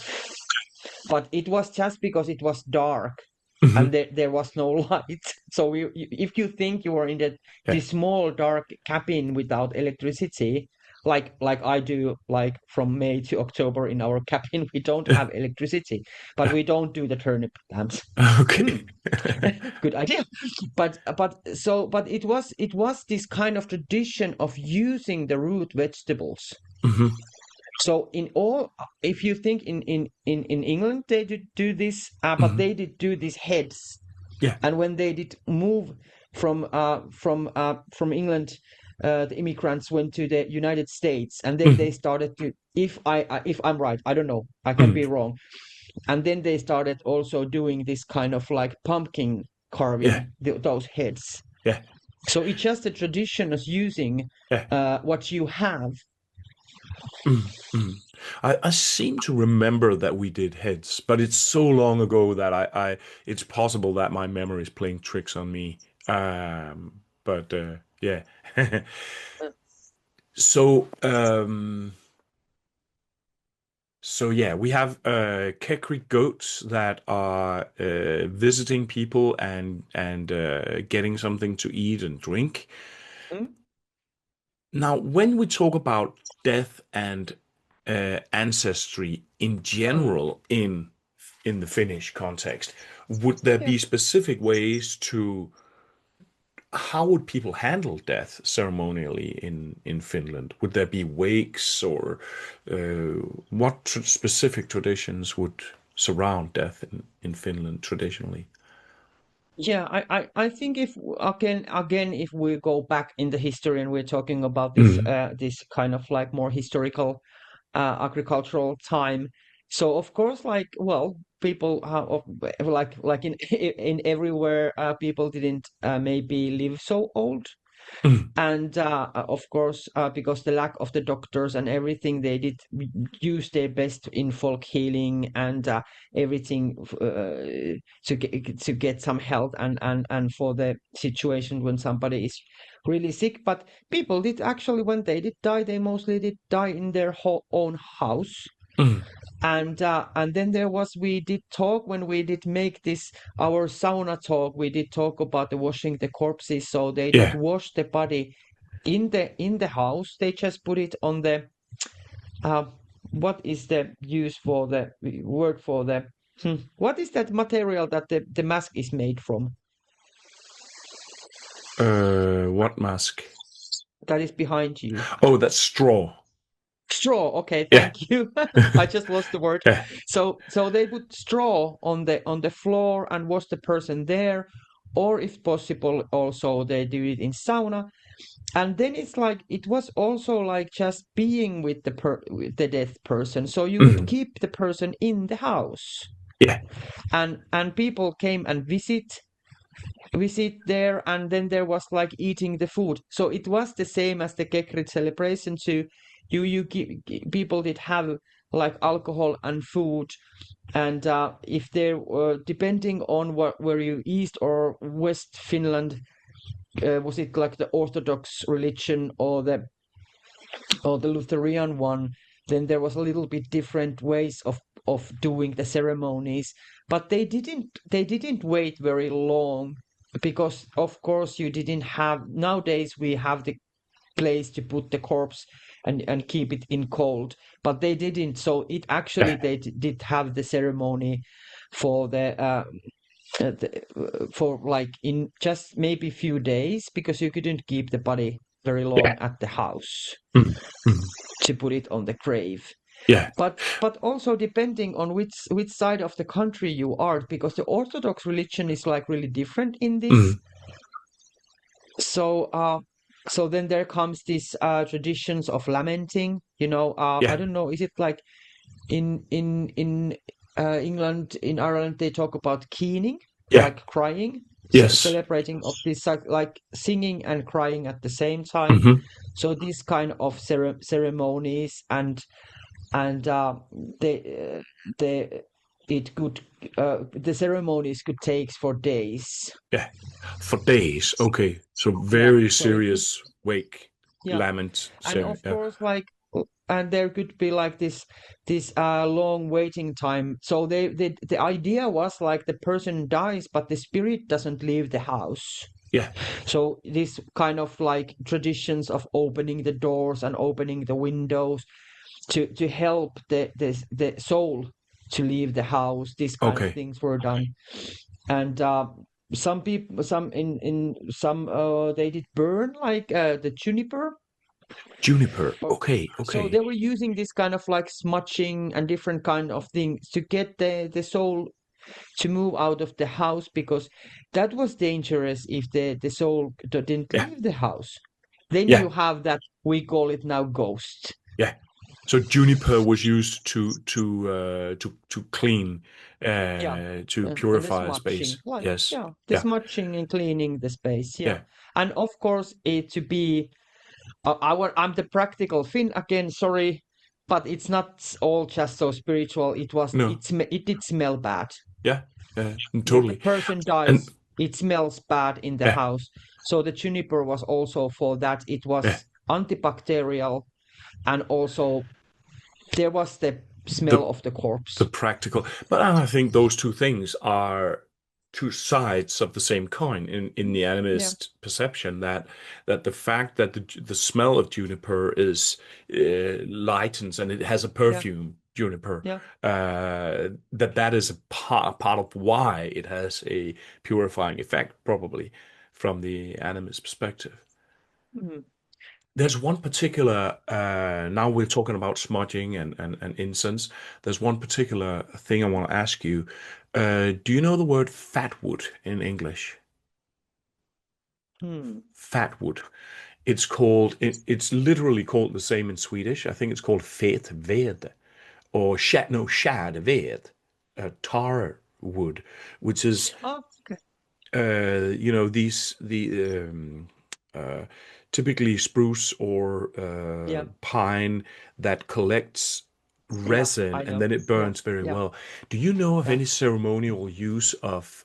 but it was just because it was dark and Hmm. there was no light. So if you think you are in Yeah. this small dark cabin without electricity, like I do, like from May to October in our cabin, we don't have electricity, but we don't do the turnip lamps. Hmm, Okay. good idea. But it was this kind of tradition of using the root vegetables. Hmm. So in all, if you think in England, they did do this, but Hmm. they did do these heads. Yeah. And when they did move from England, the immigrants went to the United States, and then they Hmm. started to. If I'm right, I don't know, I can Hmm. be wrong. And then they started also doing this kind of like pumpkin Yeah. carving those heads. Yeah. So it's just a tradition of using Yeah. what you have. Mm. Mm. I seem to remember that we did heads, but it's so long ago that it's possible that my memory is playing tricks on me. But yeah. So so yeah, we have Kekri goats that are visiting people and getting something to eat and drink. Hmm? Now, when we talk about death and ancestry in Mm. general in the Finnish context, would there Yeah. be specific ways to how would people handle death ceremonially in Finland? Would there be wakes or what specific traditions would surround death in Finland traditionally? Yeah, I think if again if we go back in the history and we're talking about Mm, this kind of like more historical agricultural time, so of course like well people like in in everywhere people didn't maybe live so old, mm, and of course because the lack of the doctors and everything, they did use their best in folk healing and everything to get some health and for the situation when somebody is really sick. But people did actually, when they did die, they mostly did die in their own house. mm. And then there was, we did talk when we did make this our sauna talk, we did talk about the washing the corpses. So they did Yeah. wash the body in the house. They just put it on the uh, what is the use for the word for the what is that material that the mask is made from? What mask? that is behind you? Oh, that's straw. Straw. Okay, Yeah, thank you. I just lost the word. yeah. So they put straw on the floor and was the person there, or if possible, also they do it in sauna. And then it's like it was also like just being with with the dead person. So you could Mhm. keep the person in the house, Yeah. and people came and visit there, and then there was like eating the food. So it was the same as the Kekri celebration too. People did have like alcohol and food, and if there were, depending on were you East or West Finland, was it like the Orthodox religion or the Lutheran one, then there was a little bit different ways of doing the ceremonies, but they didn't wait very long because of course you didn't have, nowadays we have the place to put the corpse and keep it in cold, but they didn't. So it actually Yeah. they did have the ceremony for for like in just maybe few days because you couldn't keep the body very long Yeah. at the house Mhm. Mhm. to put it on the grave. Yeah. But also depending on which side of the country you are, because the Orthodox religion is like really different in this. Mhm. So so then there comes this traditions of lamenting. I Yeah. don't know, is it like in England, in Ireland, they talk about keening, Yeah. like crying, Yes. celebrating of this like singing and crying at the same time. Hmm. So these kind of ceremonies and they they it could the ceremonies could take for days. Yeah. For days. Okay. So Yeah. very So it could, serious wake yeah. lament And ceremony. of Yeah. course, like, and there could be like this long waiting time. So the idea was like the person dies, but the spirit doesn't leave the house. Yeah. So this kind of like traditions of opening the doors and opening the windows to help the soul to leave the house. These kind of Okay. things were done, and some people, some in some they did burn like the juniper. Juniper. Or- Okay. So they Okay. were using this kind of like smudging and different kind of things to get the soul to move out of the house because that was dangerous if the soul didn't Yeah. leave the house. Then Yeah. you have that, we call it now ghost. Yeah. So juniper was used to clean, Yeah. to And the purify a smudging, space. like, Yes. yeah, the Yeah. smudging and cleaning the space, yeah. Yeah. And of course, it to be I'm the practical Finn again, sorry, but it's not all just so spiritual. No. It did smell bad. Yeah. Yeah. When the Totally. person And dies, it smells bad in the yeah. house. So the juniper was also for that. It Yeah. was antibacterial, and also there was the smell The of the the corpse. practical. But I think those two things are two sides of the same coin in the Yeah, animist perception that the fact that the smell of juniper is lightens and it has a yeah, perfume juniper yeah. that is a part of why it has a purifying effect probably from the animist perspective. Mhm. There's one particular, now we're talking about smudging and incense. There's one particular thing I want to ask you. Do you know the word fatwood in English? Hmm. Fatwood. It's literally called the same in Swedish. I think it's called fetved or shadved, tar wood, which is Oh, okay. uh, typically spruce or Yeah, pine that collects yeah. resin I and know. then it Yeah, burns very yeah, well. Do you know of yeah. any ceremonial use of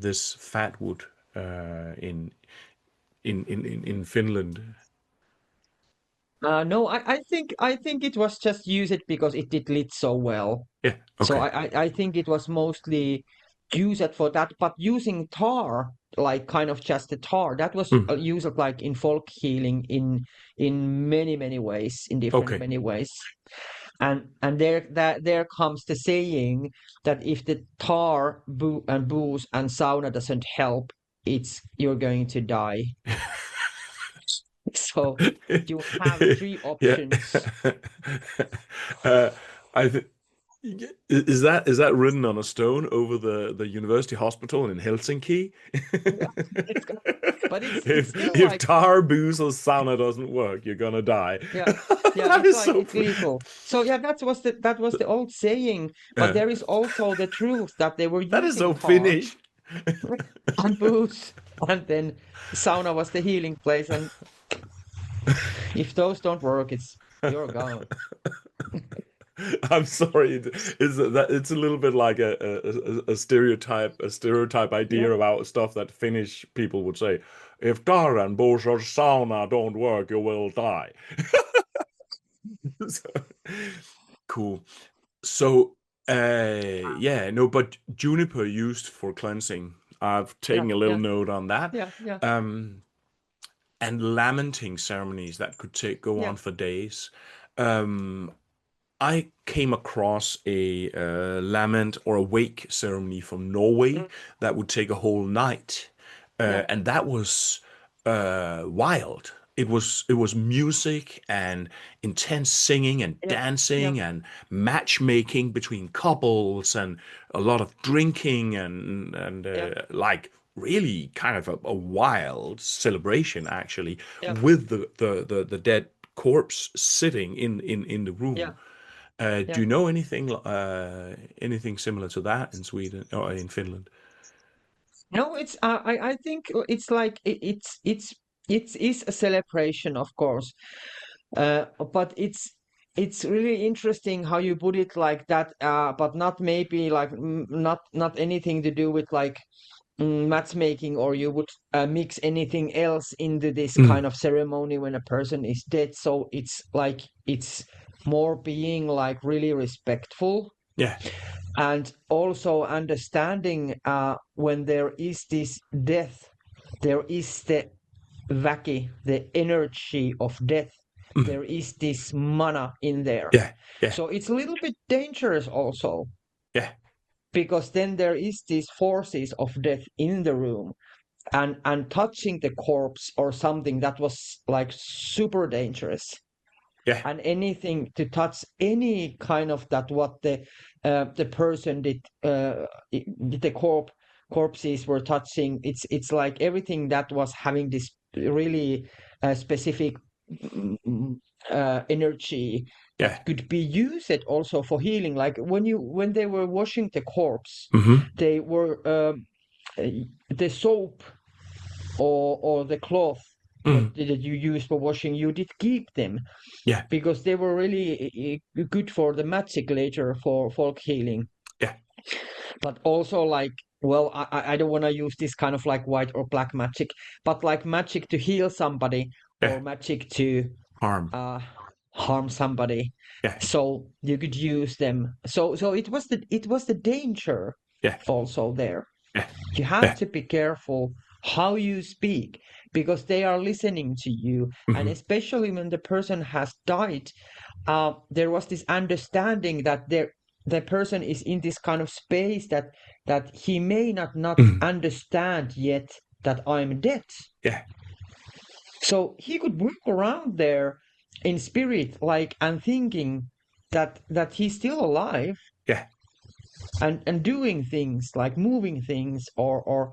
this fat wood in Finland? No, I think it was just use it because it did lit so well. Yeah. So Okay. I think it was mostly used for that, but using tar, like kind of just the tar, that was Mm. used like in folk healing in many ways, in different Okay. many ways. And there comes the saying that if the tar, and booze and sauna doesn't help, you're going to die. So you have three Yeah. options. uh, I think is that written on a stone over the university hospital in Helsinki? Yeah, it's got, but it's still If like, tar, booze, or sauna doesn't work, you're gonna die. yeah, yeah, That it's is like so. it's lethal. So yeah, that was the old saying, but Uh, there is also the truth that they were that is using so tar Finnish. and booze, and then sauna was the healing place. And if those don't work, it's you're gone. I'm sorry. It's a little bit like a stereotype Yeah. idea about stuff that Finnish people would say. If tar and booze or sauna don't work, you will die. So, cool. So, yeah, no, but juniper used for cleansing. I've Yeah, taken a little yeah, note on that. yeah, yeah, Um, and lamenting ceremonies that could go yeah, on for days. Um, I came across a lament or a wake ceremony from Norway mm, that would take a whole night, yeah, and that was wild. It was music and intense singing and yeah, yeah, dancing and matchmaking between couples and a lot of drinking and yeah, like really kind of a wild celebration actually yeah, with the dead corpse sitting in the yeah, room. Do yeah. you know anything similar to that in Sweden or in Finland? No, it's I think it's like it is a celebration, of course, but it's really interesting how you put it like that, but not maybe like not anything to do with like matchmaking, or you would mix anything else into this Mm, kind of ceremony when a person is dead. So it's like it's more being like really respectful, yeah. and also understanding when there is this death, there is the vaki, the energy of death. Mm, There is this mana in there. yeah. Yeah. So it's a little bit dangerous also, Yeah. because then there is these forces of death in the room, and touching the corpse or something that was like super dangerous. Yeah. And anything to touch any kind of that what the person did, the corpses were touching, it's like everything that was having this really specific energy Yeah. that could be used also for healing, like when they were washing the corpse, Hmm. they were uh, the soap or the cloth Mm, that you use for washing, you did keep them yeah. because they were really good for the magic later for folk healing. Yeah. But also like, well, I don't want to use this kind of like white or black magic, but like magic to heal somebody Yeah. or magic to Harm. uh, harm somebody. Yeah. So you could use them. So it was the danger Yeah. also there. Yeah. You have Yeah. to be careful how you speak, because they are listening to you. And Hmm. especially when the person has died, there was this understanding that the person is in this kind of space that he may not Hmm. understand yet that I'm dead. Yeah. So he could walk around there in spirit, like, and thinking that he's still alive, Yeah. and doing things like moving things, or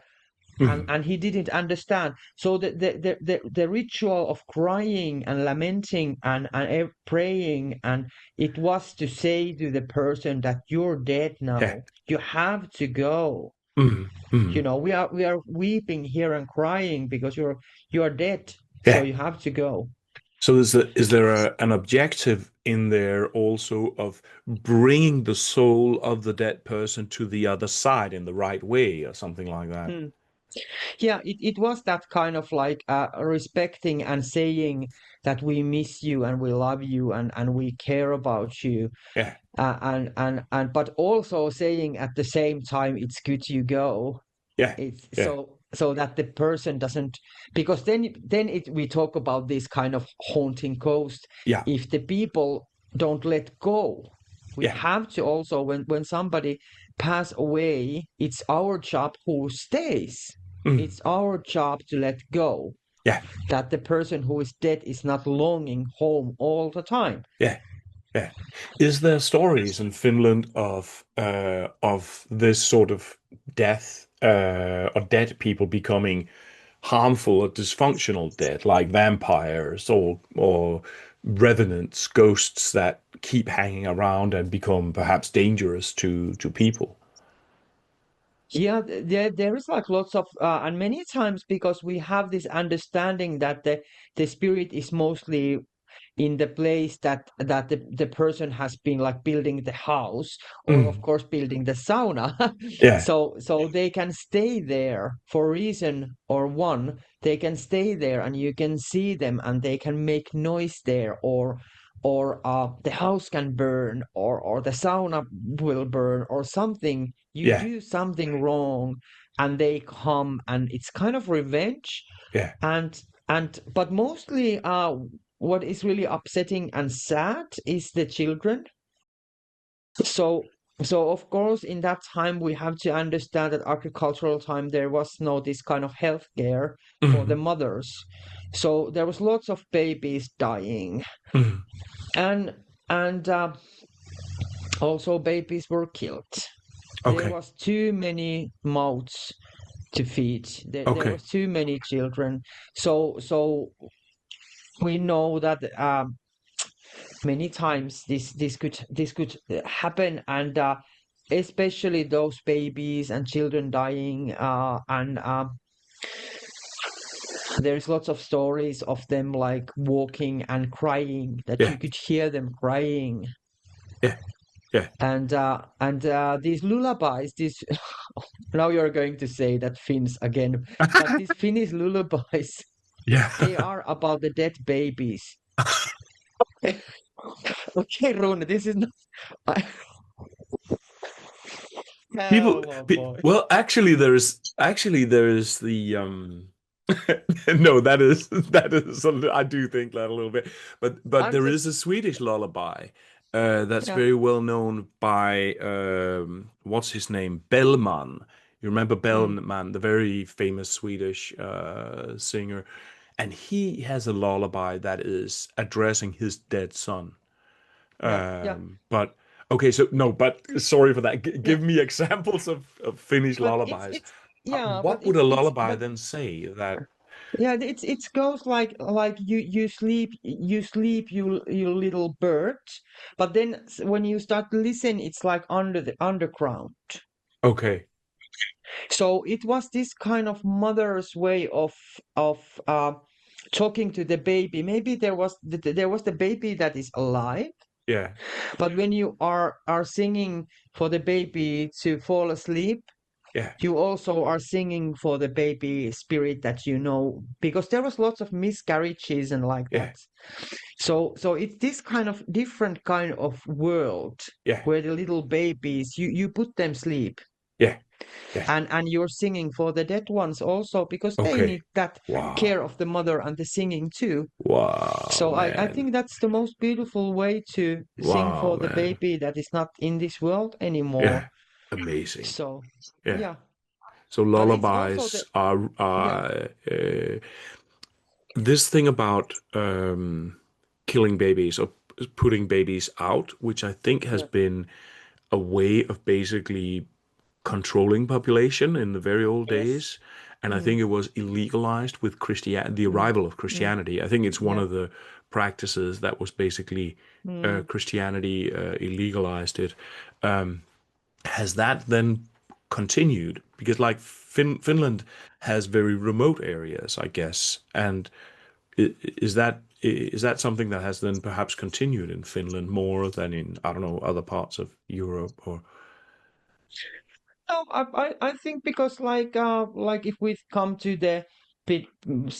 Hmm. and he didn't understand. So the ritual of crying and lamenting and praying, and it was to say to the person that you're dead Yeah. now, you have to go. Hmm. Hmm. We are weeping here and crying because you're dead, so Yeah. you have to go. So is there an objective in there also of bringing the soul of the dead person to the other side in the right way or something like that? Hmm. Yeah, it was that kind of like respecting and saying that we miss you and we love you and we care about you, Yeah. and but also saying at the same time it's good you go. Yeah. It's Yeah. so that the person doesn't, because then we talk about this kind of haunting ghost. Yeah. If the people don't let go, we Yeah. have to also, when somebody pass away, it's our job who stays. Mm. It's our job to let go. Yeah. That the person who is dead is not longing home all the time. Yeah. Yeah. Is there stories in Finland of this sort of death or dead people becoming harmful or dysfunctional dead, like vampires or revenants, ghosts that keep hanging around and become perhaps dangerous to people? Yeah, there is like lots of, and many times because we have this understanding that the spirit is mostly in the place that the person has been like building the house or of Mm. course building the sauna. Yeah. So they can stay there for a reason or one. They can stay there and you can see them and they can make noise there or the house can burn or the sauna will burn or something. You Yeah. do something wrong and they come and it's kind of revenge Yeah. and but mostly what is really upsetting and sad is the children. So so of course in that time we have to understand that agricultural time there was no this kind of health care for the Mm. mothers. So there was lots of babies dying Mm. and and also babies were killed. There Okay. was too many mouths to feed. There Okay. was too many children. So we know that many times this could happen and especially those babies and children dying and there's lots of stories of them like walking and crying that Yeah. you could hear them crying Yeah. Yeah. and these lullabies these now you're going to say that Finns again but these Finnish lullabies Yeah. they are about the dead babies. Okay, Rune, this is not People, oh boy. well, actually there is the no, I do think that a little bit, but I'm there just is a Swedish lullaby that's yeah. very well known by what's his name, Bellman. You remember Mm, Bellman, the very famous Swedish singer, and he has a lullaby that is addressing his dead son. yeah, yeah, But okay, so no, but sorry for that. yeah. Give me examples of Finnish But lullabies. yeah, but What would a it's lullaby but then say that? yeah, it goes like you little bird, but then when you start to listen, it's like under the underground. Okay, So it was this kind of mother's way of talking to the baby. Maybe there was the baby that is alive, yeah, but when you are singing for the baby to fall asleep yeah, you also are singing for the baby spirit that you know because there was lots of miscarriages and like yeah, that so it's this kind of different kind of world yeah, where the little babies you put them sleep yeah, yeah. and you're singing for the dead ones also because they Okay. need that care Wow, of the mother and the singing too. wow, So I man, think that's the most beautiful way to sing wow, for the man. baby that is not in this world anymore. Yeah, amazing. So Yeah. yeah, So and it's also the lullabies are yeah this thing about killing babies or putting babies out, which I think has yeah been a way of basically controlling population in the very old yes. days. And I Mm, think it was illegalized with the mm, arrival of mm, Christianity. I think it's one yeah. of the practices that was basically Mm. Christianity illegalized it. Has that then continued? Because like Finland has very remote areas, I guess, and is that something that has then perhaps continued in Finland more than in, I don't know, other parts of Europe or No, I think because like if we come to the bit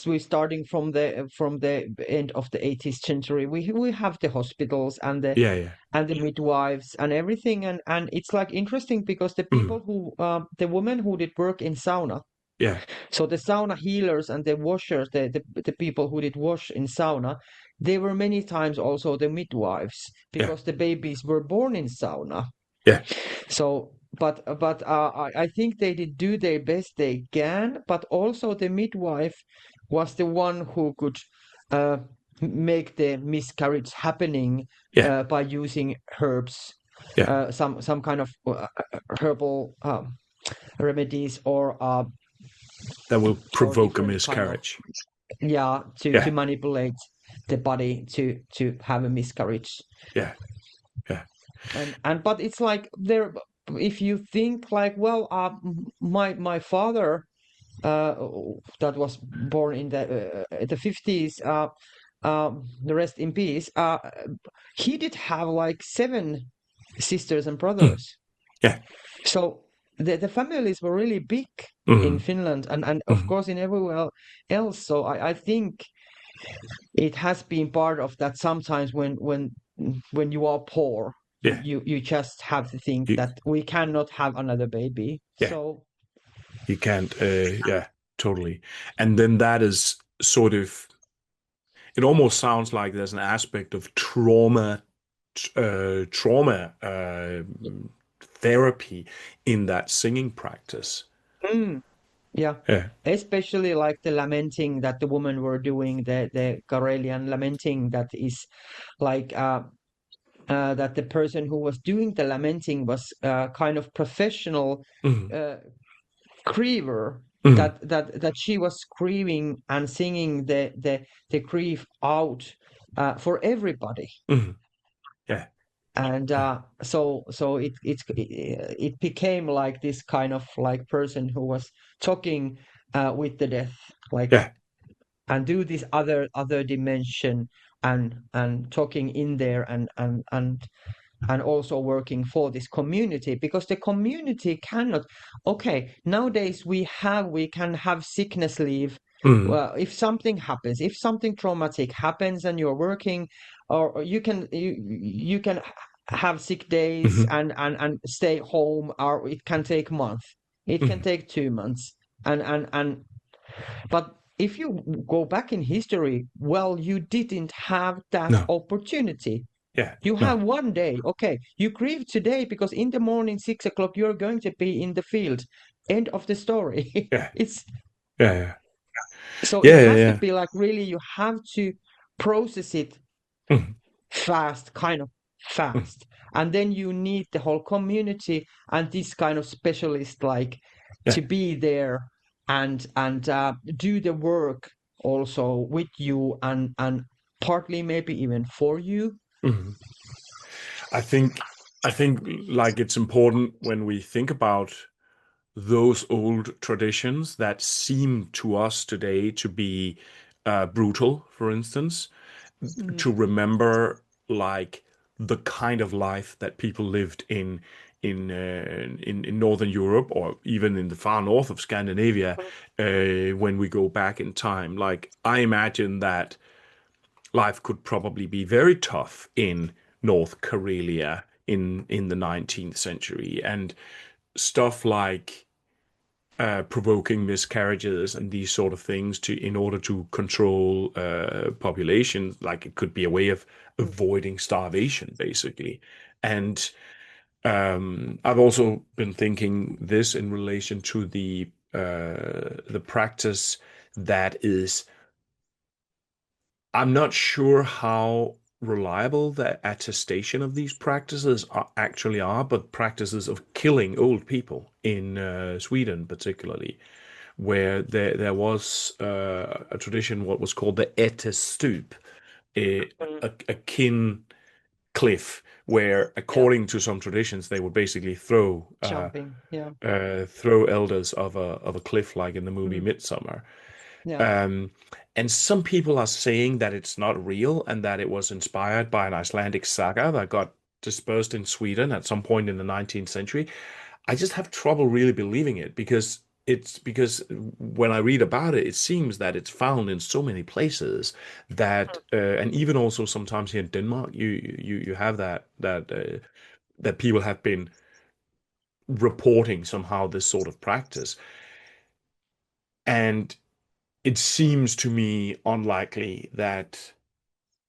we starting from the end of the 18th century we have the hospitals yeah, yeah. and the midwives and everything and it's like interesting because the Mm, people who the women who did work in sauna yeah, so the sauna healers and the washers the people who did wash in sauna they were many times also the midwives yeah, because the babies were born in sauna yeah, so I think they did do their best they can, but also the midwife was the one who could uh, make the miscarriage happening Yeah. by using herbs, Yeah. some kind of herbal remedies That will or provoke a different kind of, miscarriage. yeah, to Yeah. manipulate the body to have a miscarriage. Yeah. Yeah. And but it's like there, if you think like, well, my father that was born in the 50s, the rest in peace, he did have like 7 sisters and Mm. brothers. Yeah. So the families were really big in Hmm. Finland, and of Hmm. course in everywhere else. So I think it has been part of that. Sometimes when you are poor, Yeah. you just have to think You, that we cannot have another baby. yeah. So You can't. Yeah. Totally. And then that is sort of. It almost sounds like there's an aspect of trauma therapy in that singing practice. mm, yeah, Yeah. especially like the lamenting that the women were doing, the Karelian lamenting, that is like that the person who was doing the lamenting was kind of professional Hmm. uh, griever, Hmm. that she was screaming and singing the grief out for everybody. Hmm. Yeah. And so it became like this kind of like person who was talking with the death, like, Yeah. and do this other dimension, and talking in there, and also working for this community, because the community cannot, okay, nowadays we can have sickness leave. Hmm. Well, if something happens, if something traumatic happens and you're working, or you can have sick days, Hmm. and stay home, or it can take months, it can Hmm. take 2 months, and but if you go back in history, well, you didn't have that No. opportunity. Yeah. You No. have one day. Okay, you grieve today because in the morning, 6 o'clock, you're going to be in the field. End of the story. Yeah. It's Yeah. Yeah. so it Yeah. has to Yeah. be like, really, you have to process it Yeah. Hmm. fast, kind of fast. And then you need the whole community and this kind of specialist, like, Yeah. to be there and do the work also with you, and partly maybe even for you. Hmm. I think I think like it's important when we think about those old traditions that seem to us today to be brutal, for instance, Mm, to remember like the kind of life that people lived in Northern Europe or even in the far north of Scandinavia when we go back in time. Like I imagine that life could probably be very tough in North Karelia in the 19th century, and stuff like provoking miscarriages and these sort of things to in order to control populations. Like it could be a way of mm, avoiding starvation, basically. And I've also been thinking this in relation to the practice that is. I'm not sure how reliable the attestation of these practices actually are, but practices of killing old people in Sweden, particularly, where there was a tradition, what was called the Ättestup, a, mm. a kin cliff, where, Yeah, according to some traditions, they would basically jumping. Yeah. throw elders of a cliff, like in the movie Mm, Midsummer. yeah. Um, and some people are saying that it's not real and that it was inspired by an Icelandic saga that got dispersed in Sweden at some point in the 19th century. I just have trouble really believing it because when I read about it, it seems that it's found in so many places that and even also sometimes here in Denmark, you have that people have been reporting somehow this sort of practice. And it seems to me unlikely that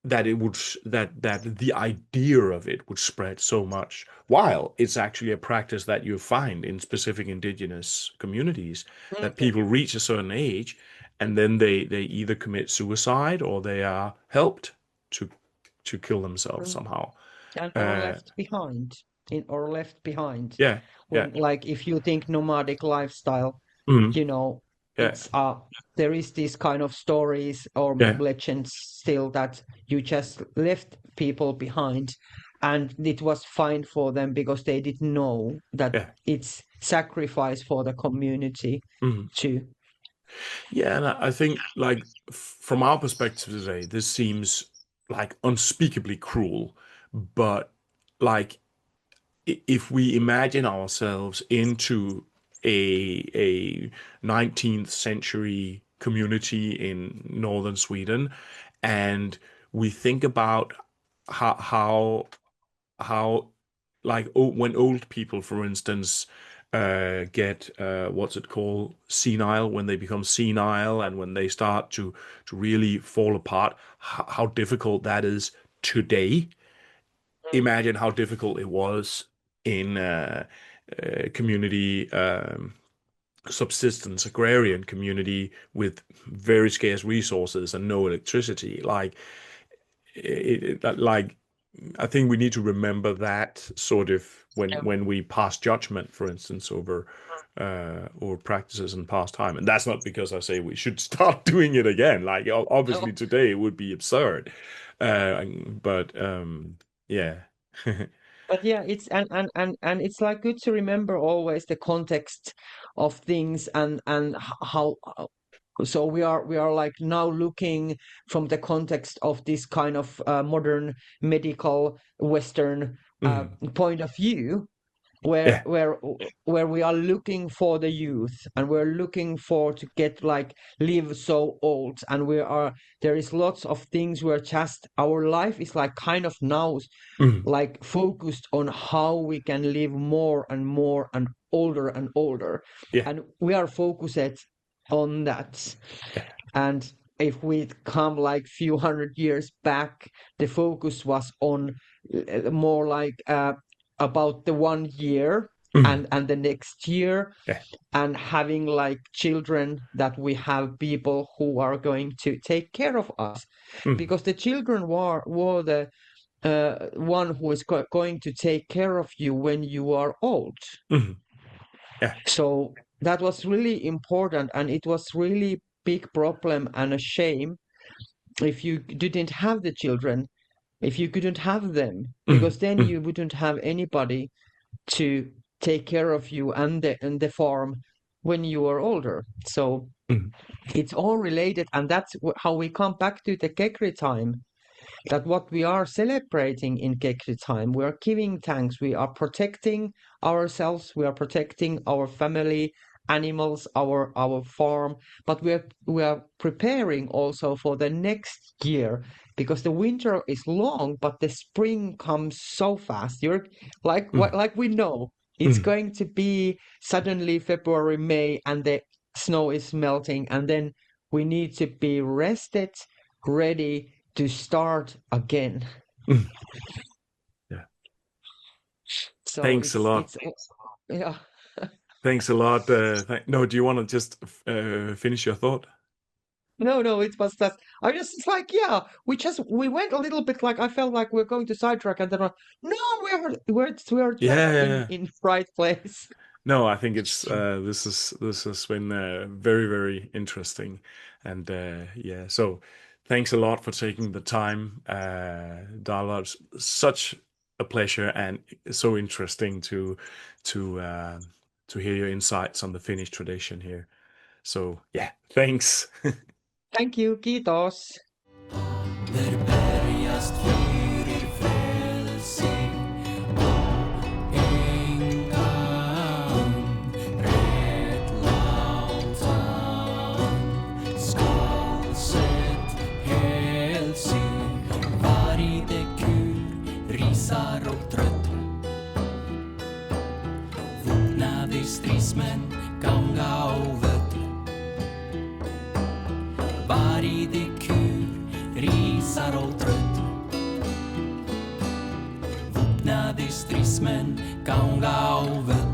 that it would that the idea of it would spread so much, while it's actually a practice that you find in specific indigenous communities, that people reach a certain age and then they either commit suicide or they are helped to kill themselves somehow. And or Uh, left behind or left behind yeah, yeah, when, like, if you think nomadic lifestyle, mm, you know, yeah, it's there is this kind of stories or yeah, legends still that you just left people behind and it was fine for them because they didn't know that yeah. it's sacrifice for the community Mm. too. Yeah, and I think, like, from our perspective today, this seems like unspeakably cruel. But, like, if we imagine ourselves into a 19th century community in northern Sweden, and we think about how how like when old people, for instance, get what's it called, senile, when they become senile and when they start to really fall apart, how difficult that is today. Imagine how difficult it was in community, subsistence agrarian community with very scarce resources and no electricity. Like like I think we need to remember that sort of Yeah. when we pass judgment, for instance, over or practices in past time. And that's not because I say we should start doing it again. Like No. obviously today it would be absurd. But yeah. But yeah, it's and it's like good to remember always the context of things and how. So we are like now looking from the context of this kind of modern medical Western Mm. point of view, where Yeah. where where we are looking for the youth and we're looking for to get like live so old, and there is lots of things where just our life is like kind of now Mm. like focused on how we can live more and more and older, Yeah. and we are focused on that. Yeah. And if we come like few hundred years back, the focus was on more like about the 1 year Mm. and the next year, Yeah. and having like children, that we have people who are going to take care of us, Mm. because the children were the one who is going to take care of you when you are old. Mm. Yeah. So that was really important, and it was really big problem and a shame if you didn't have the children, if you couldn't have them, Mm. because then Mm. you wouldn't have anybody to take care of you and the farm when you are older. So Mm. it's all related, and that's how we come back to the Kekri time, that what we are celebrating in Kekri time, we are giving thanks, we are protecting ourselves, we are protecting our family, animals, our farm, but we are preparing also for the next year, because the winter is long, but the spring comes so fast. You're Mm. like we know it's Mm. going to be suddenly February, May, and the snow is melting, and then we need to be rested, ready to start again. Mm. Yeah. So Thanks a lot. it's yeah. Thanks a lot. No, do you want to just finish your thought? No, it was that I just, it's like, yeah, we went a little bit, like I felt like we're going to sidetrack, and then no, we're just Yeah, yeah, in yeah. right place. No, I think it's this has been very, very interesting, and yeah. So, thanks a lot for taking the time, Darla. It's such a pleasure and so interesting to uh, to hear your insights on the Finnish tradition here. So, yeah, thanks. Thank you, kiitos. Där bergast fyrer frälsning och ängan rättlautan skalset hälsing varje kur risar och trött vågna vid stridsmän ganga och vötter varje kur risar och trött hypnotistrismen kaungauvet.